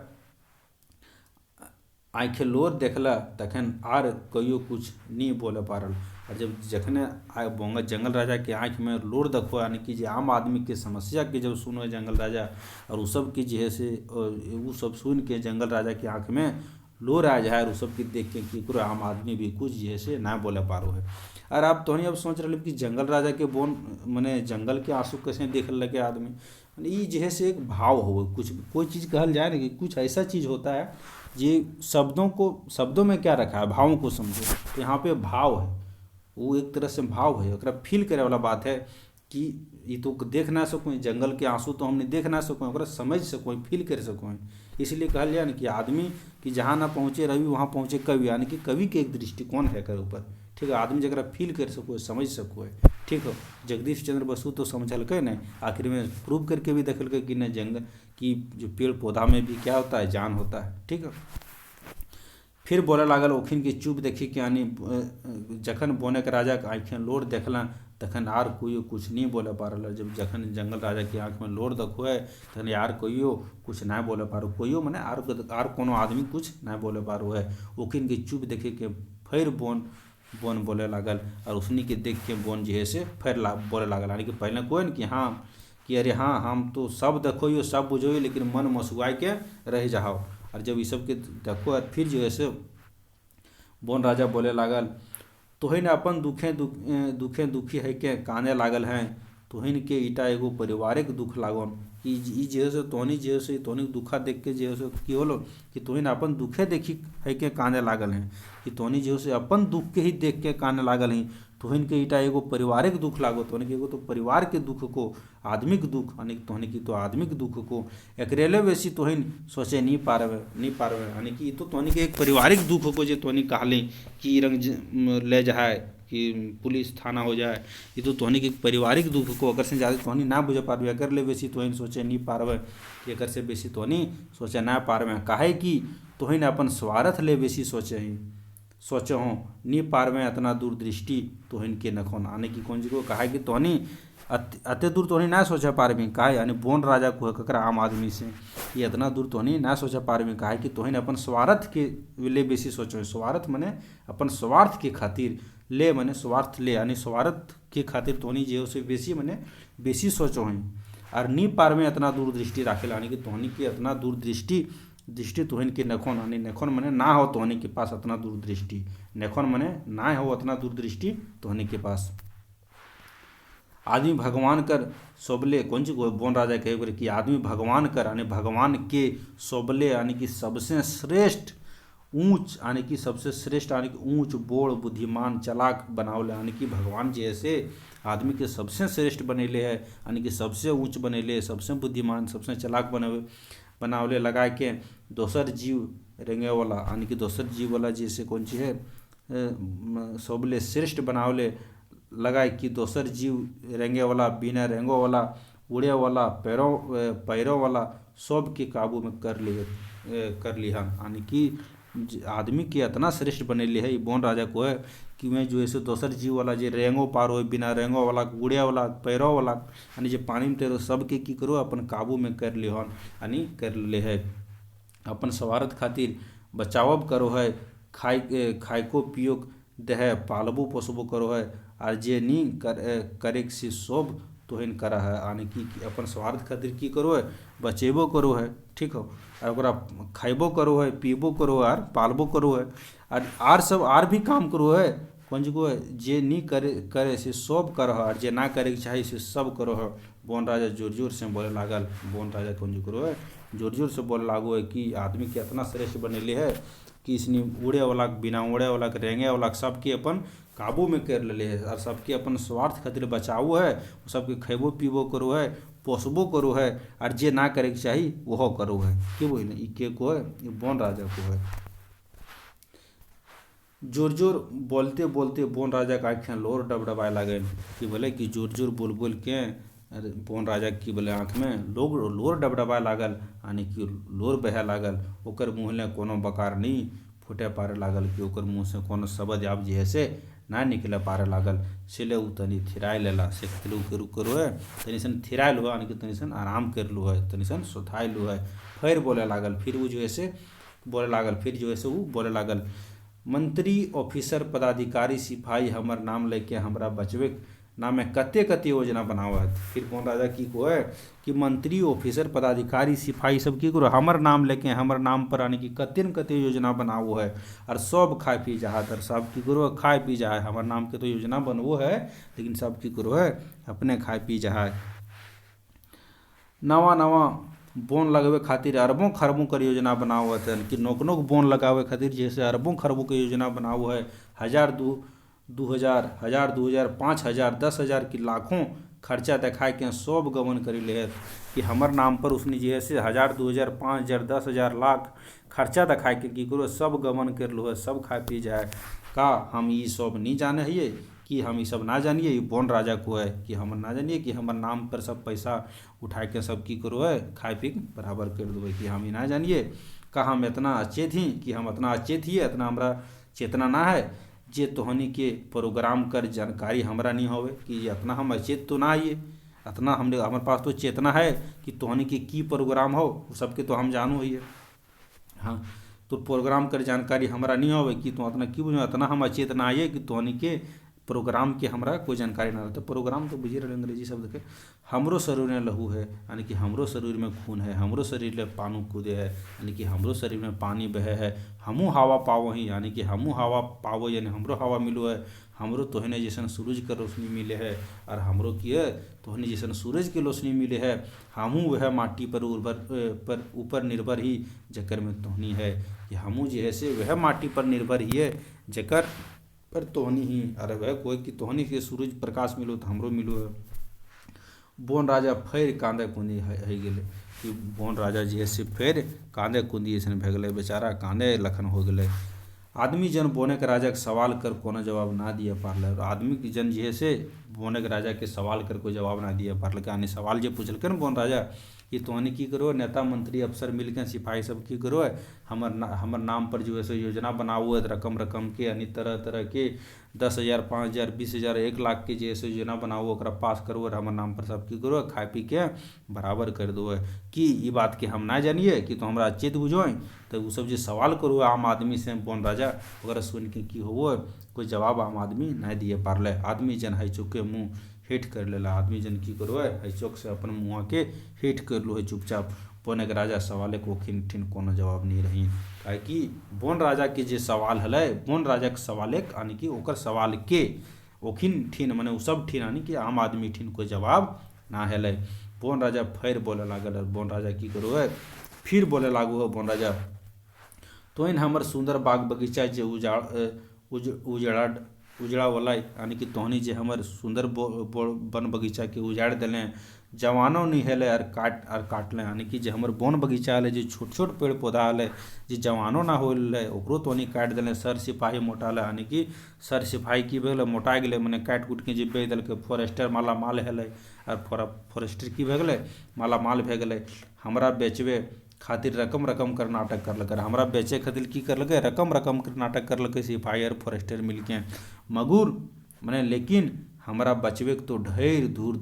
आँखें लोर देखला तखन आर कहियो कुछ नहीं बोले पारल। और जब जखने बोंगा जंगल राजा के आँख में लोर देखो, यानी कि आम आदमी के समस्या के जब सुनो जंगल राजा, और उ सब की जे से वो सब सुन के जंगल राजा के आँख में लोर आ जाए, और उ सब की देख के कि आम आदमी भी कुछ जे से ना बोले पारो है। और आप तो अब सोच रहे कि जंगल राजा के बोन मने जंगल के आंसू कैसे देख लगे आदमी। ये जे से एक भाव हो, कुछ कोई चीज़ कहल जाए ना कि कुछ ऐसा चीज़ होता है ये शब्दों में क्या रखा है, भावों को समझो। तो यहाँ पे भाव है, वो एक तरह से भाव है, ओकरा फील करे वाला बात है कि ये तो देख ना सको, जंगल के आंसू तो हमने देख ना सको, ओकरा समझ सको, फील कर सको। इसलिए कहल जाए ना कि आदमी कि जहाँ ना पहुँचे रवि वहाँ पहुँचे कवि, यानी कि कवि के एक दृष्टिकोण है कर ऊपर, ठीक है। आदमी जरा फील कर सको, समझ सको है, ठीक है। जगदीश चंद्र बसु तो समझलकै नहीं, आखिर में प्रूव करके भी देखल कि नहीं जंगल की जो पेड़ पौधा में भी क्या होता है, जान होता है, ठीक है। फिर बोले लागल ओखिन की चुप देखी कि यानी जखन बोने के राजा के आँखें लोर देखला तखन आर कोई कुछ नहीं बोले पारल। जब जखन जंगल राजा की आँख में लोर देखो है तखन यार कोइयो कुछ ना बोले पारो, कोइयो मने आर कोनो आदमी कुछ ना बोले पारो है। ओखिन की चुप देखे के फिर बोन बोले लागल, और उसनी के देख के बोन जे है से फिर बोले लागल, यानी कि पहले कोई न कि हाँ कि अरे हाँ हम तो सब देखो सब बुझो, लेकिन मन मसुआई के रह जाओ। और जब ये सब के देखो फिर जो है से बोन राजा बोले लागल, तोहिन अपन दुखे दुखी है के काने लागल हैं, तोहिन के ईटा एगो पारिवारिक दुख लागन। कि जे है से तोहनी दुखा देख के जे है से की होलो कि तोहिन अपन दुखे देखी है के काने लागल हैं, कि तोहनी जो से अपन दुख के ही देख के काने लागल हैं। तोहिन के ईटा एगो पारिवारिक दुख लागो, तोहनी के एगो तो परिवार के दुख को, आदमिक दुख, यानी कि तोहनी की तो आदमिक दुख को एकरेले वैसी तोहिन सोचे नहीं पारवे, यानी कि तो तोहनी के एक पारिवारिक दुख को जो तोहनी कहली कि रंग ले जाए कि पुलिस थाना हो जाए, ये तो तोहनी के पारिवारिक दुख को अगर से ज़्यादा तोहनी ना बुझे पारवे, अगर ले बेसी तोहनी सोचे नहीं पारवे, कि अगर से बेसी तोहनी सोचे ना पारवे। काहे कि तोहनी अपन स्वार्थ ले बेसी सोचे हों नहीं पारवे, इतना दूरदृष्टि तोहन के नखोन, आने की कौन को कहा कि तोहनी अते दूर तोहनी ना सोचा पारवी। काहे यानी बोन राजा को ककरा आम आदमी से ये इतना दूर तोहनी ना सोचा पारवी। काहे कि तोहन अपन स्वार्थ के ले बेसी सोचो, स्वार्थ मने अपन स्वार्थ के खातिर ले, मने स्वार्थ ले, यानी स्वार्थ के खातिर तोहनी जे से बेसी मने बेसी सोचो हैं। और नी पारवे इतना दूरदृष्टि राखेला, यानी कि तोहनी के इतना दूरदृष्टि तोहन के नखोन, यानी नखोन मने ना हो तोहनी के पास इतना दूरदृष्टि, नखोन मने ना हो इतना दूरदृष्टि तोहनी के पास। आदमी भगवान कर सोबले कौन सी बोन राजा कहे कि आदमी भगवान कर, यानी भगवान के सोबले, यानी कि सबसे श्रेष्ठ ऊंच, यानी कि सबसे श्रेष्ठ, यानी कि ऊंच बोड़ बुद्धिमान चलाक बनावले, यानी कि भगवान जैसे आदमी के सबसे श्रेष्ठ बनेले है, यानी कि सबसे ऊंच बनेले, सबसे बुद्धिमान, सबसे चलाक बनावले लगा के दोसर जीव रेंगे वाला, यानी कि दोसर जीव वाला जैसे कौन चीज है सबले श्रेष्ठ बनावले लगाए कि दोसर जीव रेंगे वाला, बिना रेंगो वाला, उड़े वाला, पैरों वाला सब के काबू में कर लिया, यानी कि आदमी के इतना श्रेष्ठ बनेले है बोन राजा को है कि मैं जो ऐसे दोसर जीव वाला जे रेंगो पार हो बिना रेंगो वाला उड़े वाला पैरों वाला यानी जे पानी में तैरो सबके की करो अपन काबू में कर ले हन यानी कर ले है अपन स्वार्थ खातिर बचाव करो है खाए को पियो देह पालबो पोसबो करो है और जे नी करे से शोभ तोहन करा है यानी कि अपन स्वार्थ खातिर की करो है बचेबो करो है ठीक हो और ओकरा खाइबो करो है पीबो करो और पालबो करो है और आर सब आर भी काम करो है कौन को है जे नी करे से सब करो है और जे ना करे के चाहे से सब करो है। बोन राजा जोर जोर से बोले लागल बोन राजा कौन जी करो है जोर जोर से बोले लागो है कि आदमी के इतना श्रेष्ठ बनेले है कि इसने उड़े वाला बिना उड़े वाला रेंगे वाला सबके अपन काबू में कर ले है और सबके अपन स्वार्थ खातिर बचाओ है सबके खैबो पीबो करो है पोसबो करो है और जे ना करे के चाही वह करो है कि बोले ई के को है ये बोन राजा को है। जोर जोर बोलते बोलते बोन राजा का आँखें लोर डबडबाए लगे कि बोले कि जोर जोर बोल बोल के बोन राजा की बोले आँख में लोर डबडबाए लागल यानी कि लोर बहे लागल ओकर मुँह ले कोनो बकार नहीं फूटे पारे लागल कि ओकर मुँह से कोनो शब्द आप जे है से ना निकले पारे लागल सिले उ तनी थिराय लेला से करू करो है तनी सन थिराय लो यानी कि तनी सन आराम कर लो है तनी सन सुधाय लो है फिर बोले लागल फिर वो जो ऐसे बोले लागल फिर जो ऐसे वो बोले लागल मंत्री ऑफिसर पदाधिकारी सिपाही हमर नाम लेके हमरा बचवे ना में कते कते योजना बनावत फिर बोन राजा की को है कि मंत्री ऑफिसर पदाधिकारी सिपाही सब की करो हमर नाम लेके हमर नाम पर आने की कते न कते योजना बनावो है और सब खाए पी जा तर सब की करो खाए पी जा हमर नाम के तो योजना बनवो है लेकिन सब की करो है अपने खाए पी जा नवा नवा बोन लगावे खातिर अरबों खरबों कर योजना बनाओ है कि नोक नोक बोन लगावे खातिर जैसे अरबों खरबों की योजना बनाओ है 1000 2000 5000 10,000 की लाखों खर्चा दिखाए के सब गमन करी ले कि हमर नाम पर उसने जे है से 1000 2000 5000 10,000 लाख खर्चा दिखाए के की करो सब गमन कर लो है सब खाए पी जाए का हम ये सब नहीं जाने है कि हम ये सब ना जानिए ये बोन राजा को है कि हम ना जानिए कि हमारे नाम पर सब पैसा उठा के सब की करो है खाए पी बराबर कर दो कि हम ही ना जानिए का हम इतना अचेत ही कि हम इतना अचेत ही इतना हमारा चेतना ना है जे तोहनी के प्रोग्राम कर जानकारी हमरा नहीं होवे कि इतना हम अचेत तो ना आइए इतना हमारे पास तो चेतना है कि तोहनी के की प्रोग्राम हो सबके तो हम जानू ही है हाँ तो प्रोग्राम कर जानकारी हमरा नहीं होवे कि तो इतना क्यों इतना हम अचेत ना आइए कि तोहनी के प्रोग्राम के हमरा कोई जानकारी ना रहता प्रोग्राम तो बुझे रहे अंग्रेजी शब्द के हमरो शरीर में लहू है यानी कि हमरो शरीर में खून है हमरो शरीर में पानी कूदे है यानी कि हमरो शरीर में पानी बहे है हमू हवा पावो ही यानी कि हमू हवा पावो यानी हमरो हवा मिलो है हमरो तोहने जैसन सूरज के रोशनी मिले है और हमरो की है तोहने जैसन सूरज के रोशनी मिले है हमू वह माटी पर ऊपर निर्भर ही जकर में तोहनी है कि हमू जो है से वह माटी पर निर्भर ही है जकर पर तोहनी ही अरे वह कोई कि तोहनी के सूरज प्रकाश मिलो तो हमरो मिलो है। बोन राजा फिर कांदे कुंदी है गेले कि बोन राजा जी से फिर कांदे कुंदी ऐसे भे गए बेचारा कांदे लखन हो गए आदमी जन बोने के राजा के सवाल कर कोनो जवाब ना दिए पारल आदमी की जन जी से बोने के राजा के सवाल कर कोई जवाब ना दिए पारल यानी सवाल जो पूछल कर बोन राजा कि तोहनी की करो नेता मंत्री अफसर मिलकर सिपाही सब की करो है हमर नाम पर जो है योजना बनाओ है रकम के यानी तरह तरह के 10,000 5,000 20,000 1 लाख के जैसे योजना बनाओ ओकरा पास करो और हमारे नाम पर सब की करो खाए पी के बराबर कर दो है कि ये बात के हम ना जानिए कि तो हमरा चेत बुझो तो वो सब जो सवाल करो आम आदमी से बोन राजा वगैरह सुन के की हो कोई जवाब आम आदमी नहीं दिए पारले आदमी जन है चुके मुँह हेट कर लेला आदमी जन की करो है चौक से अपन मुँह के हेट कर लो है चुपचाप बोने के राजा सवाल को खिन ठिन कोनो जवाब नहीं रही काहे कि बोन राजा के जे सवाल हलै बोन राजा के सवाल यानी कि ओकर सवाल के ओखिन ठिन माने उ सब ठिन यानी कि आम आदमी ठिन कोई जवाब ना हेलै बोन राजा फिर बोले लागल बोन राजा की करो है फिर बोले लागू हो बोन राजा तोइन हमर सुंदर बाग बगीचा जे उजड़ा वाला यानी कि तोहनी जे हमर सुंदर वन बगीचा के उजाड़ दिले जवानों नहीं हेले और काटले यानी कि जे हमर वन बगीचा है जो छोट छोट पेड़ पौधा है जो जवानों ना होले ओकरो तोहनी काट दिले सर सिपाही मोटाले यानी कि सर सिपाही की भे मोटा गए मैंने काट कूट के जे बेच दिल्क फॉरेस्टर माला माल हेले और फॉरेस्टर की भे गए माला माल भे गए हमरा बेचबे खातिर रकम रकम कर नाटक करलक, हमरा बेचे खातिर की करलक, रकम रकम कर नाटक करलक सिपाही और फॉरेस्टर मिलके। मगर मने लेकिन हमरा बचबे के तो ढेर दूर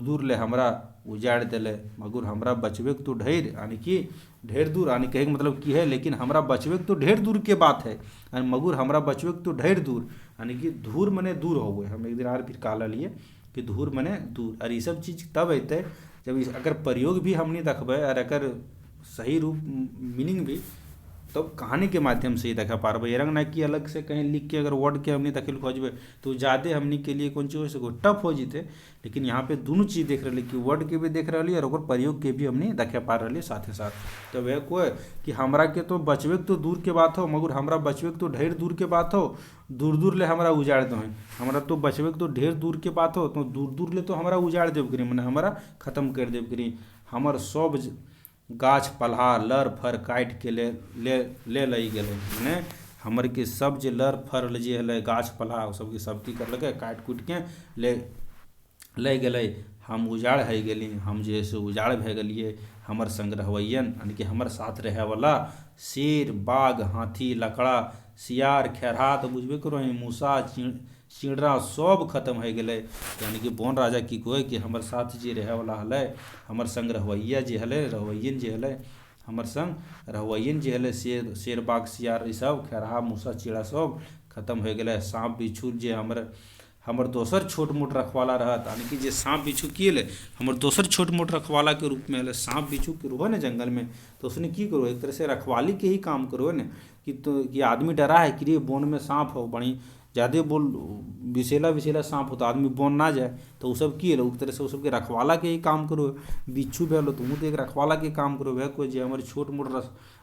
दूर ले हमरा उजाड़ दिले, मगर हमरा बचबे के तो ढेर यानी कि ढेर दूर, यानी कहे के मतलब की है, लेकिन हमरा बचबे के तो ढेर दूर के बात है, मगर हमरा बचबे के तो ढेर दूर, यानी कि धूर मने दूर हो गए। हम एक दिन और फिर काला लिए कि धूर मने दूर। और ये सब चीज़ तब अतै जब अगर प्रयोग भी हमने देखबे और अगर सही रूप मीनिंग भी तो कहानी के माध्यम से ही देखा पारबे। रंग ना कि अलग से कहीं लिख के अगर वर्ड के हमने देखे खोजबे तो ज़्यादा हमने के लिए कौन चीज़ हो टफ हो जीते। लेकिन यहाँ पे दोनों चीज़ देख रही कि वर्ड के भी देख रही और प्रयोग के भी हमने देखे पा रही साथे साथ। तो वह कोई कि हमरा के तो बचबे के तो दूर के बात हो, मगर हमरा बचबे के तो ढेर दूर के बात हो, दूर ले हमरा उजाड़ दो हैं। हमरा तो बचबे के तो ढेर दूर के बात हो, तो दूर ले तो हमरा उजाड़ देव करी, मैंने हमरा खत्म कर देव करी। हमर सब गाछ पल्हा लर फर काट के ले गए, मने हमर के सब जे लर फर जे हल गाछ पल्हा सबके सब की करलक काट कूट के ले गए। हम उजाड़ है गेली, हम जैसे उजाड़ भे गलिए। हमर संग रहवैयन यानी कि हमर साथ रहे वाला शेर बाघ हाथी लकड़ा सियार खेरहा तो बुझबे करो मूसा चिड़रा सब खत्म हो गए। यानी कि बन राजा की कोई कि हमर साथ जे रहे वाला हल, हमर संग रहवैया जे हल रहवैयन जे हल, हमर संग रहवैयन जे हल शेर बाघ सियार ई सब खेरहा मूसा चिड़ा सब खत्म हो गए। सांप बिच्छू जे हमर दोसर छोट मोट रखवाला रहत, यानी कि जे सांप बिच्छू किए ले हमर दोसर छोट मोट रखवाला के रूप में हल। सांप बिच्छू के रोह ने जंगल में तो उसने की करो एक तरह से रखवाली के ही काम करो ने कि तो कि आदमी डरा है कि रे बोन में सांप हो बड़ी ज़्यादा बोल विषेला सांप हो तो आदमी बोन ना जाए, तो वो सब की एक तरह से वो सब के रखवाला के ही काम करो। बिच्छू भेलो तो तो एक रखवाला के काम करो। वह कोई जो हमारे छोट मोट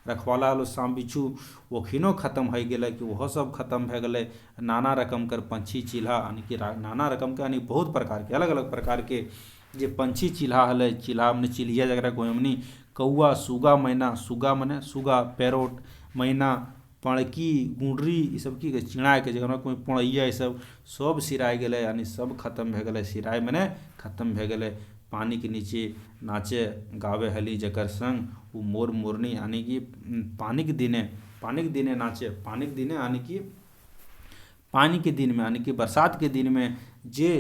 रखवाला हलो सांप बिच्छू वखिनो खत्म हो गए कि वह सब खत्म भे गए। नाना रकम कर पंछी चिल्हा यानी कि नाना रकम के यानी बहुत प्रकार के अलग अलग प्रकार के जे पंछी चिल्हा हल, चिल्हा हमने चिल्हिया जगह कोई हमनी कौआ सुगा मैना, सुगा मने सुगा पैरोट मैना पड़की गुंडरी ये सब की चिड़ा के जगह में कोई पड़ैया ये सब सिराय गए, यानी सब खत्म भे गए। सिराय मने खत्म भे गए। पानी के नीचे नाचे गावे हली जकर संग वो मोर मोरनी, यानी कि पानी के दिने नाचे, पानी के दिने यानी कि पानी के दिन में यानी कि बरसात के दिन में जे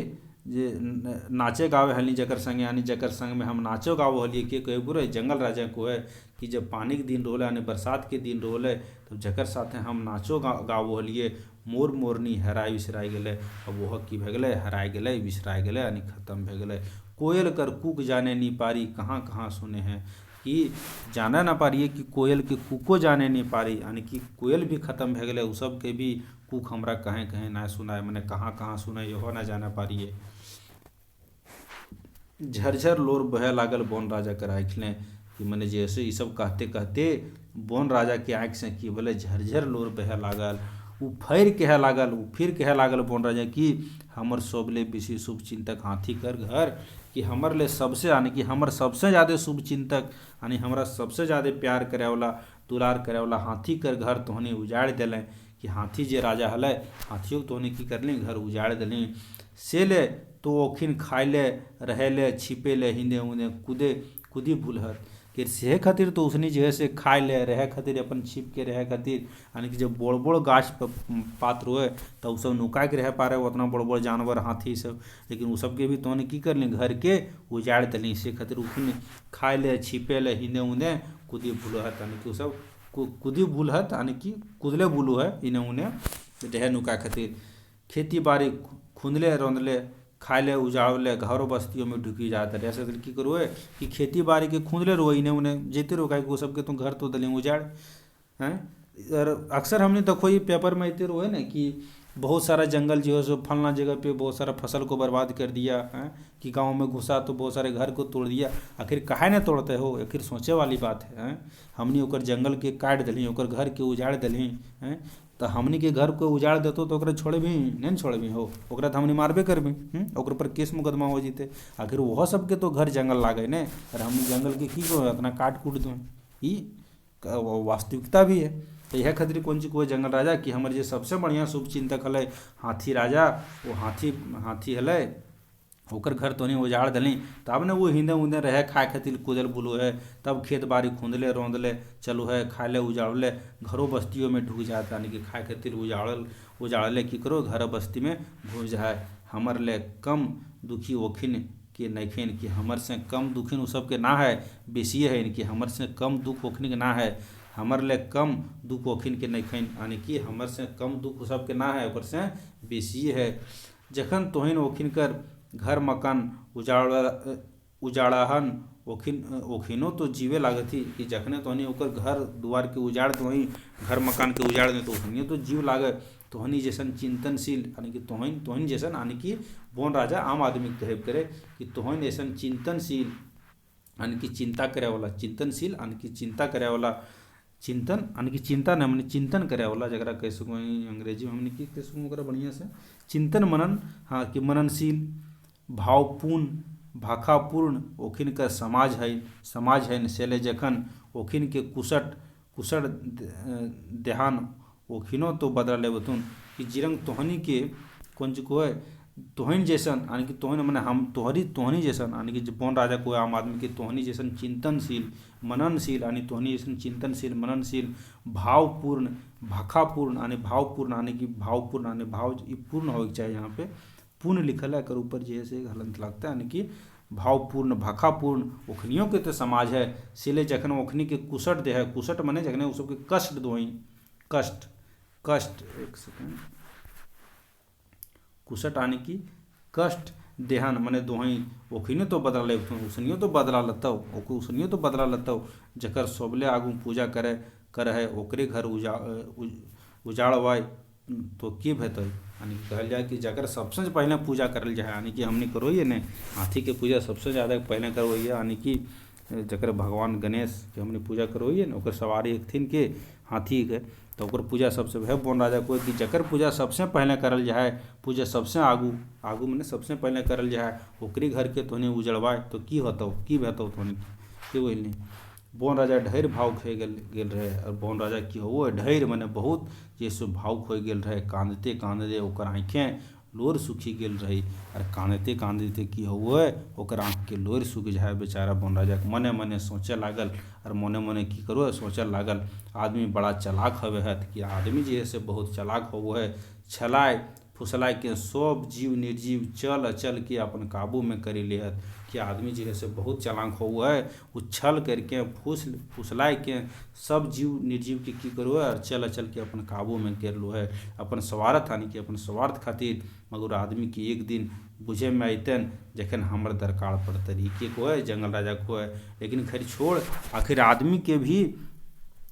नाचे गावे हली जकर संग, यानी जकर संग में हम नाचो गावो हलिए के कहे बुरे जंगल राजा को है कि जब पानी के दिन रोले यानी बरसात के दिन रोले तो जकर साथे हम नाचो गावो हलिए। मोर मोरनी हराई बिसराई गए, अब वह की भे गए हराई गए बिसराई गए यानी खत्म भे गए। कोयल कर कूक जाने नहीं पारी, कहाँ कहाँ सुने हैं कि जाना ना पारिए कि कोयल के कुको जाने नहीं पारी, यानी कि कोयल भी खत्म भे गए। उ सब के भी कुक हमरा कहें कहें ना सुनाए, मैंने कहाँ कहाँ सुने यहो ना जाना पारिए। झरझर लोर बहे लागल बोन राजा कर आँख लें कि मैंने जैसे ये सब कहते कहते बोन राजा के आँख से कि बोले झरझर लोर बहे लागल। उ फैर कहे लागल, उ फिर कहे लागल बोन राजा कि हमर सबले बेसी शुभ चिंतक हाथी कर घर, कि हमर ले सबसे यानी कि हमर सबसे ज़्यादा शुभ चिंतक यानी हमरा सबसे ज़्यादा प्यार करे वाला दुलार करे वाला हाथी कर घर तोहने उजाड़ दिलें। कि हाथी जे राजा हल हाथियों तोहने की करलें घर उजाड़ दिलें। से ले तो ओखिन खाए ले रहे ले छिपे ले हिंदे उन्दे कूदी भूलहत कि सेहे खातिर तो उसने जो है से खाए ले रहे खातिर अपन छिप के रहे खातिर, यानी कि जब बड़ बड़ गाछ पात्र हुए तो उ सब नुका के रह पा रहे उतना बड़ बड़ जानवर हाथी सब, लेकिन उ सब के भी तोहने की कर लें घर के उजाड़ दिलें। से खातिर उखिन खाए ले छिपे ले हिंदे उन्दे कूदी भूलहत, यानी कि सब कूदी भूलहत यानी कि कूदले बुलू है इन्हें उन्हें रहे नुका खातिर। खेती बाड़ी खुंदले रौंदले खाए ले उजाड़ले घरों बस्तियों में ढुकी जाते रहे। ऐसे की करो है कि खेती बाड़ी के खुंदले रो इन्हें उन्हें जेते रो का वो सबके तो घर तो दलें उजाड़ हैं। और अक्सर हमने देखो ये पेपर में इतने रो है ना कि बहुत सारा जंगल जो है सो फलना जगह पे बहुत सारा फसल को बर्बाद कर दिया है, कि गांव में घुसा तो बहुत सारे घर को तोड़ दिया। आखिर काहे ना तोड़ते हो, आखिर सोचे वाली बात है। हमने ओकर जंगल के काट दिली, ओकर घर के उजाड़ दिली हैं, तो हमनी के घर को उजाड़ देतो तो ओकरा छोड़े भी नहीं छोड़े भी हो, ओकरा तो हमने मारबे करबे, ओकर पर केस मुकदमा हो जीते। आखिर वह सबके तो घर जंगल लागे ने, और हम जंगल के की को अपना काट कूट दो, ई वास्तविकता भी है। तो यह खातिर कौन ची कोई जंगल राजा कि हमारे जो सबसे बढ़िया शुभ चिंतक हल हाथी राजा, वो हाथी हल ओकर घर तोहनी उजाड़ देली, तब ने वो हिंदे उंदे रहे खाए खातिर कूदल बुलू है, तब खेत बाड़ी खूंदले रौंदले चलू है, खाए ले उजाड़ले घरों बस्तियों में ढुक जाता, यानी कि खाए खातिर उजाड़ले की करो घर बस्ती में घुस जाए। हमर ले कम दुखी ओखिन के नैखिन, कि हमर से कम दुखिन उ सब के ना है, बेसी है, इनकी हमर से कम दुख ओखिन के ना है, हमर ले कम दुख ओखिन के नैखिन, यानी कि हमर से कम दुख उ सब के ना है, ओकर से बेसी है। जखन तोहिन ओखिन कर घर मकान उजाड़हन ओखिनो तो जीवे लागती, कि जखने तोहनी ओकर घर दुआर के उजाड़ दे, वहीं घर मकान के उजाड़ दे, तो ओखनियो तो जीव लागे। तोहनी जैसन चिंतनशील, यानी कि तोहन जैसन, यानी कि बोन राजा आम आदमी के कहेब करे कि तोहन ऐसन चिंतनशील, यानी कि चिंता करे वाला, चिंतनशील यानी कि चिंता करे वाला, चिंतन यानी कि चिंता न हमने चिंतन करे वाला, जरा कह सकूँ अंग्रेजी में हमने की कह सकूँ ओकरा बढ़िया से चिंतन मनन, हाँ कि मननशील, भावपूर्ण भाखापूर्ण ओखिन का समाज है सेले जखन ओखिन के कुशट देहान ओखिनो तो बदला ले बतून, कि जिरंग तोहनी के कुंज को है तोहन जैसन, यानी कि तोहन मैंने हम तोहनी जैसन, यानी कि बोन राजा को आम आदमी के तोहनी जैसन चिंतनशील मननशील, यानी तोहनी जैसन चिंतनशील मननशील, भावपूर्ण भाखापूर्ण, यानी भावपूर्ण, यानी कि भावपूर्ण, यानी भाव पूर्ण होना चाहिए, यहाँ पे पूर्ण लिखल है, कर ऊपर जैसे हलंत लगता है, यानी कि भावपूर्ण भाखापूर्ण ओखनियों के तो समाज है, सिले जखन ओखनी के कुशट दे है, कुशट मने जखने उ सबके कष्ट दोही, कष्ट एक सेकेंड, कुशट यानी कि कष्ट देहन मने दोही ओखिनो तो बदला ले, उसनियो तो बदला लतौ, जकर सोबले आगू पूजा करे है, ओकरे घर उजाड़वाय तो की भेतै, यानी कहल जाए कि जकर सबसे पहले पूजा करल जाए, यानी कि हमने करोइए ने हाथी के पूजा सबसे ज़्यादा पहले करवाइए, यानी कि जकर भगवान गणेश के हमने पूजा करवाइए ने, ओकर सवारी एक थिन के हाथी के, तो ओकर पूजा सबसे है बोन राजा को, कि जकर पूजा सबसे पहले करल जाए, पूजा सबसे आगू मैंने सबसे पहले करल जाए, ओकरी घर के तोहनी उजड़वाए तो की होतौ की भेतौ तोहनी की वही। बोन राजा ढेर भावुक हो गेल रहे, और बोन राजा की हो ढेर मने बहुत जैसे भावुक हो गेल रहे, कांदते ओकर आँखें लोर सूखी गेल रही, और कांदते की हो ओकर आँख के लोर सूख जाए। बेचारा बोन राजा के मने मने सोचे लागल, और मने मने की करो सोचे लागल, आदमी बड़ा चालाक हवे है, कि आदमी जे है से बहुत चालाक हो है, छलाय फुसलाय के सब जीव निर्जीव चल के अपन काबू में करी लेहत, कि आदमी जे है से बहुत चालाक हो है, वो छल करके फुसलाय के सब जीव निर्जीव के की करो है, और चल के अपन काबू में कर लो है, अपन स्वार्थ यानी कि अपन स्वार्थ खातिर। मगर आदमी की एक दिन बुझे में अतन जखन हमर दरकार पर तरीके को है, जंगल राजा को है, लेकिन खैर छोड़, आखिर आदमी के भी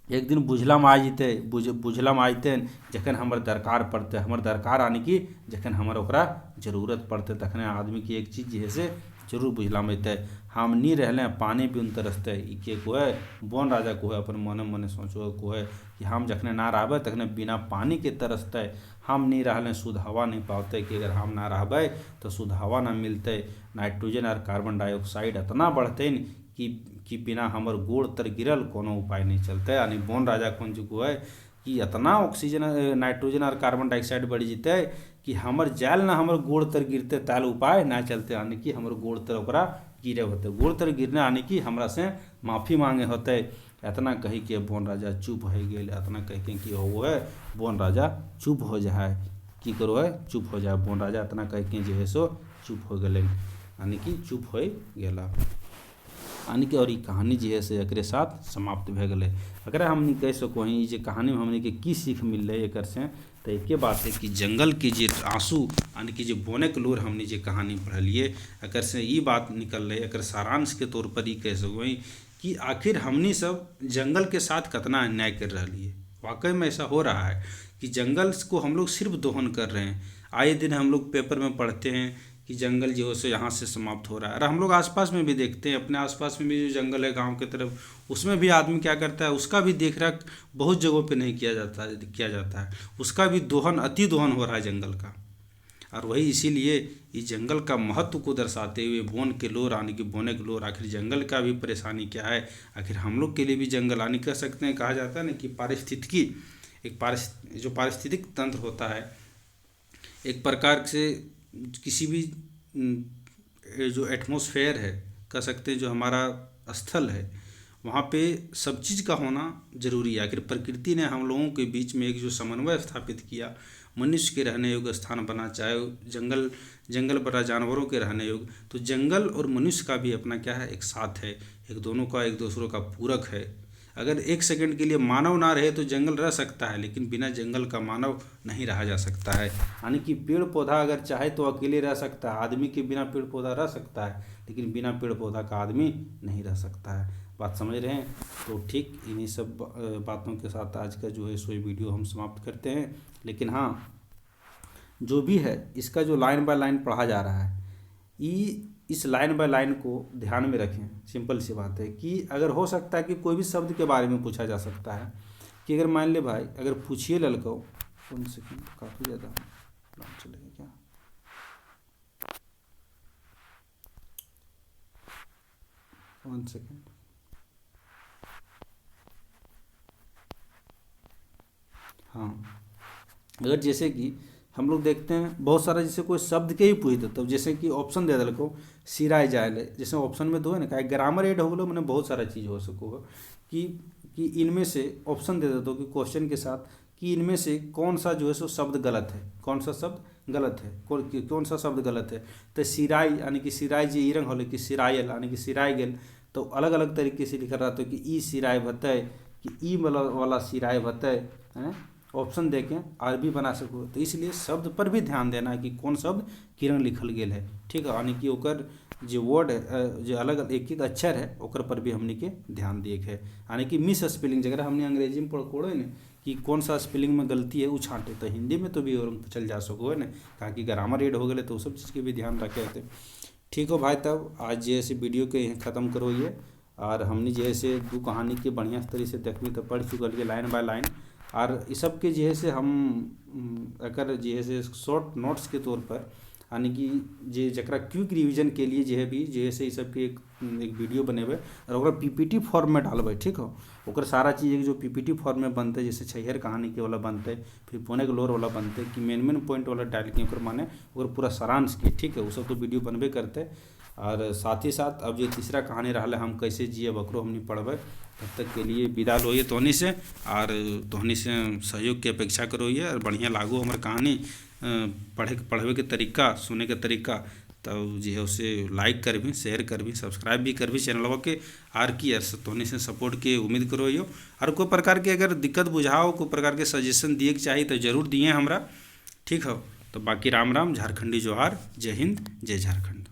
एक दिन बुझला में आ जतन जखन हमर दरकार पड़ते, हमर दरकार यानी कि जखन हमर ओकरा जरूरत पड़ते, तखने आदमी की एक चीज़ जे से जरूर बुझला में अतै, हम नहीं रहले पानी भी उन तरसते, ई के को है बोन राजा को है, अपन मने मने सोचो को है कि हम जखने ना रहबे तखने बिना पानी के तरसते, हम नहीं रहले शुद्ध हवा नहीं पाते, कि अगर हम ना रहबे तो शुद्ध हवा ना मिलते, नाइट्रोजन और कार्बन डाइऑक्साइड इतना बढ़ते कि बिना हमर गोड़ तर गिरल कोनो उपाय नहीं चलते। यानी बोन राजा कौन को है कि इतना ऑक्सीजन नाइट्रोजन और कार्बन डाइऑक्साइड बढ़ जते कि हमर जाल ना हमर गोड़ तर गिरते ताल उपाय ना चलते, यानी कि हमर गोड़ तर ओकरा गिरे होते, गोड़ तर गिरने यानी कि हमरा से माफ़ी मांगे होते। इतना कही के बोन राजा चुप हो गए, इतना कह के कि हो है बोन राजा चुप हो जाए, की करो है चुप हो जाए, बोन राजा इतना कह के जो है सो चुप हो गए, यानी कि चुप हो गया, यानी कि और ये कहानी जो है से एक साथ समाप्त भे गए। अगर हमने कह सको ये जो कहानी में हमने के की सीख मिल रही एक से, तो एक बात है कि जंगल के जो आंसू यानी कि जो बोने के लोर हमने जो कहानी पढ़लिए, अगर से ये बात निकल रही, अगर सारांश के तौर पर ये कह सको कि आखिर हमने सब जंगल के साथ कितना अन्याय कर रही है। वाकई में ऐसा हो रहा है कि जंगल को हम लोग सिर्फ दोहन कर रहे हैं। आए दिन हम लोग पेपर में पढ़ते हैं कि जंगल जो है सो यहाँ से समाप्त हो रहा है, और हम लोग आसपास में भी देखते हैं, अपने आसपास में भी जो जंगल है गांव की तरफ, उसमें भी आदमी क्या करता है, उसका भी देख रेख बहुत जगहों पे नहीं किया जाता है, उसका भी दोहन अति दोहन हो रहा है जंगल का। और वही इसीलिए इस जंगल का महत्व को दर्शाते हुए बोन के लोर यानी कि बोने के लोर, आखिर जंगल का भी परेशानी क्या है, आखिर हम लोग के लिए भी जंगल यानी कह सकते हैं, कहा जाता है ना कि पारिस्थितिकी जो पारिस्थितिक तंत्र होता है, एक प्रकार से किसी भी जो एटमॉस्फेयर है, कह सकते हैं जो हमारा स्थल है, वहाँ पे सब चीज़ का होना जरूरी है। आखिर प्रकृति ने हम लोगों के बीच में एक जो समन्वय स्थापित किया, मनुष्य के रहने योग्य स्थान बना, चाहे जंगल बना, जानवरों के रहने योग्य, तो जंगल और मनुष्य का भी अपना क्या है, एक साथ है, एक दोनों का एक दूसरों का पूरक है। अगर एक सेकंड के लिए मानव ना रहे तो जंगल रह सकता है, लेकिन बिना जंगल का मानव नहीं रहा जा सकता है। यानी कि पेड़ पौधा अगर चाहे तो अकेले रह सकता है, आदमी के बिना पेड़ पौधा रह सकता है, लेकिन बिना पेड़ पौधा का आदमी नहीं रह सकता है। बात समझ रहे हैं? तो ठीक इन्हीं सब बातों के साथ आज का जो है सो वीडियो हम समाप्त करते हैं। लेकिन हाँ, जो भी है इसका जो लाइन बाय लाइन पढ़ा जा रहा है, इस लाइन बाय लाइन को ध्यान में रखें। सिंपल सी बात है कि अगर हो सकता है कि कोई भी शब्द के बारे में पूछा जा सकता है, कि अगर मान ले भाई, अगर पूछिए लड़कों, 1 सेकंड, काफ़ी ज़्यादा नाम चलेगा क्या, 1 सेकंड, हाँ, अगर जैसे कि हम लोग देखते हैं बहुत सारा, जैसे कोई शब्द के ही पूछ देते, तो जैसे कि ऑप्शन दे दिल को सिराय जाए, जैसे ऑप्शन में दो है ना, क्या ग्रामर एड हो गलो, मैंने बहुत सारा चीज़ हो सको हो कि इनमें से ऑप्शन दे देते हो कि क्वेश्चन के साथ, कि इनमें से कौन सा जो है सो शब्द गलत है, कौन सा शब्द गलत है, कौन सा शब्द गलत है। तो सिराय यानी कि सिराय जी रंग होले कि सिरायल यानी कि सिराय गेल, तो अलग अलग तरीके से लिखा रहता है कि ई सिराय भतय, कि ई वाला सिराय भतय हैं, ऑप्शन देखें आर भी बना सको। तो इसलिए शब्द पर भी ध्यान देना है कि कौन शब्द किरण लिखल गेल है, ठीक है। यानी कि ओकर जो वर्ड है, जो अलग एक एक अक्षर है, ओकर पर भी हमने के ध्यान दिए है। यानी कि मिस स्पेलिंग जगह हमने अंग्रेजी में पढ़ो ने कि कौन सा स्पेलिंग में गलती है वो छाँटे, तो हिंदी में तो भी और चल जा सको है ना, कहा कि ग्रामर एड हो गए तो सब चीज़ के भी ध्यान रखे थे। ठीक हो भाई, तब आज जैसे वीडियो के यहाँ ख़त्म करो ये, और हमने जैसे दो कहानी के बढ़िया तरीके से देखनी तो पढ़ चुकल है लाइन बाय लाइन, और इस सब के जो है से हम अगर जो है से शॉर्ट नोट्स के तौर पर, यानी कि जे जकरा क्विक रिवीजन के लिए जो है भी जो है से इस सब के एक वीडियो बनेबे और ओकरा पीपीटी फॉर्म में डालबे, ठीक हो। ओकर सारा चीज़ जो पीपीटी फॉर्म में बनते, जैसे छैहर कहानी के वाला बनते, फिर पौने के लोर वाला बनते, कि मेन पॉइंट वाला डाल के ओकर माने ओकर पूरा सारांश के, ठीक है, वो सब तो वीडियो बनबे करते। और साथ ही साथ अब जो तीसरा कहानी रहा हम कैसे जिए बकरो हमने पढ़बे, तब तक के लिए विदा लोइए तोहनी से, और तोहनी से सहयोग की अपेक्षा करोइए, और बढ़िया लागू हमारे कहानी पढ़े के तरीका, सुने के तरीका, तो जो है उसे लाइक कर भी, शेयर कर भी, सब्सक्राइब भी कर भी चैनलवा के, आर की यार तोहनी से सपोर्ट के उम्मीद करो यो। और कोई प्रकार के अगर दिक्कत बुझाओ, कोई प्रकार के सजेशन दिए के चाहिए तो जरूर दिए हमरा, ठीक हो। तो बाकी राम राम, झारखंडी जोहार, जय हिंद, जय झारखंड।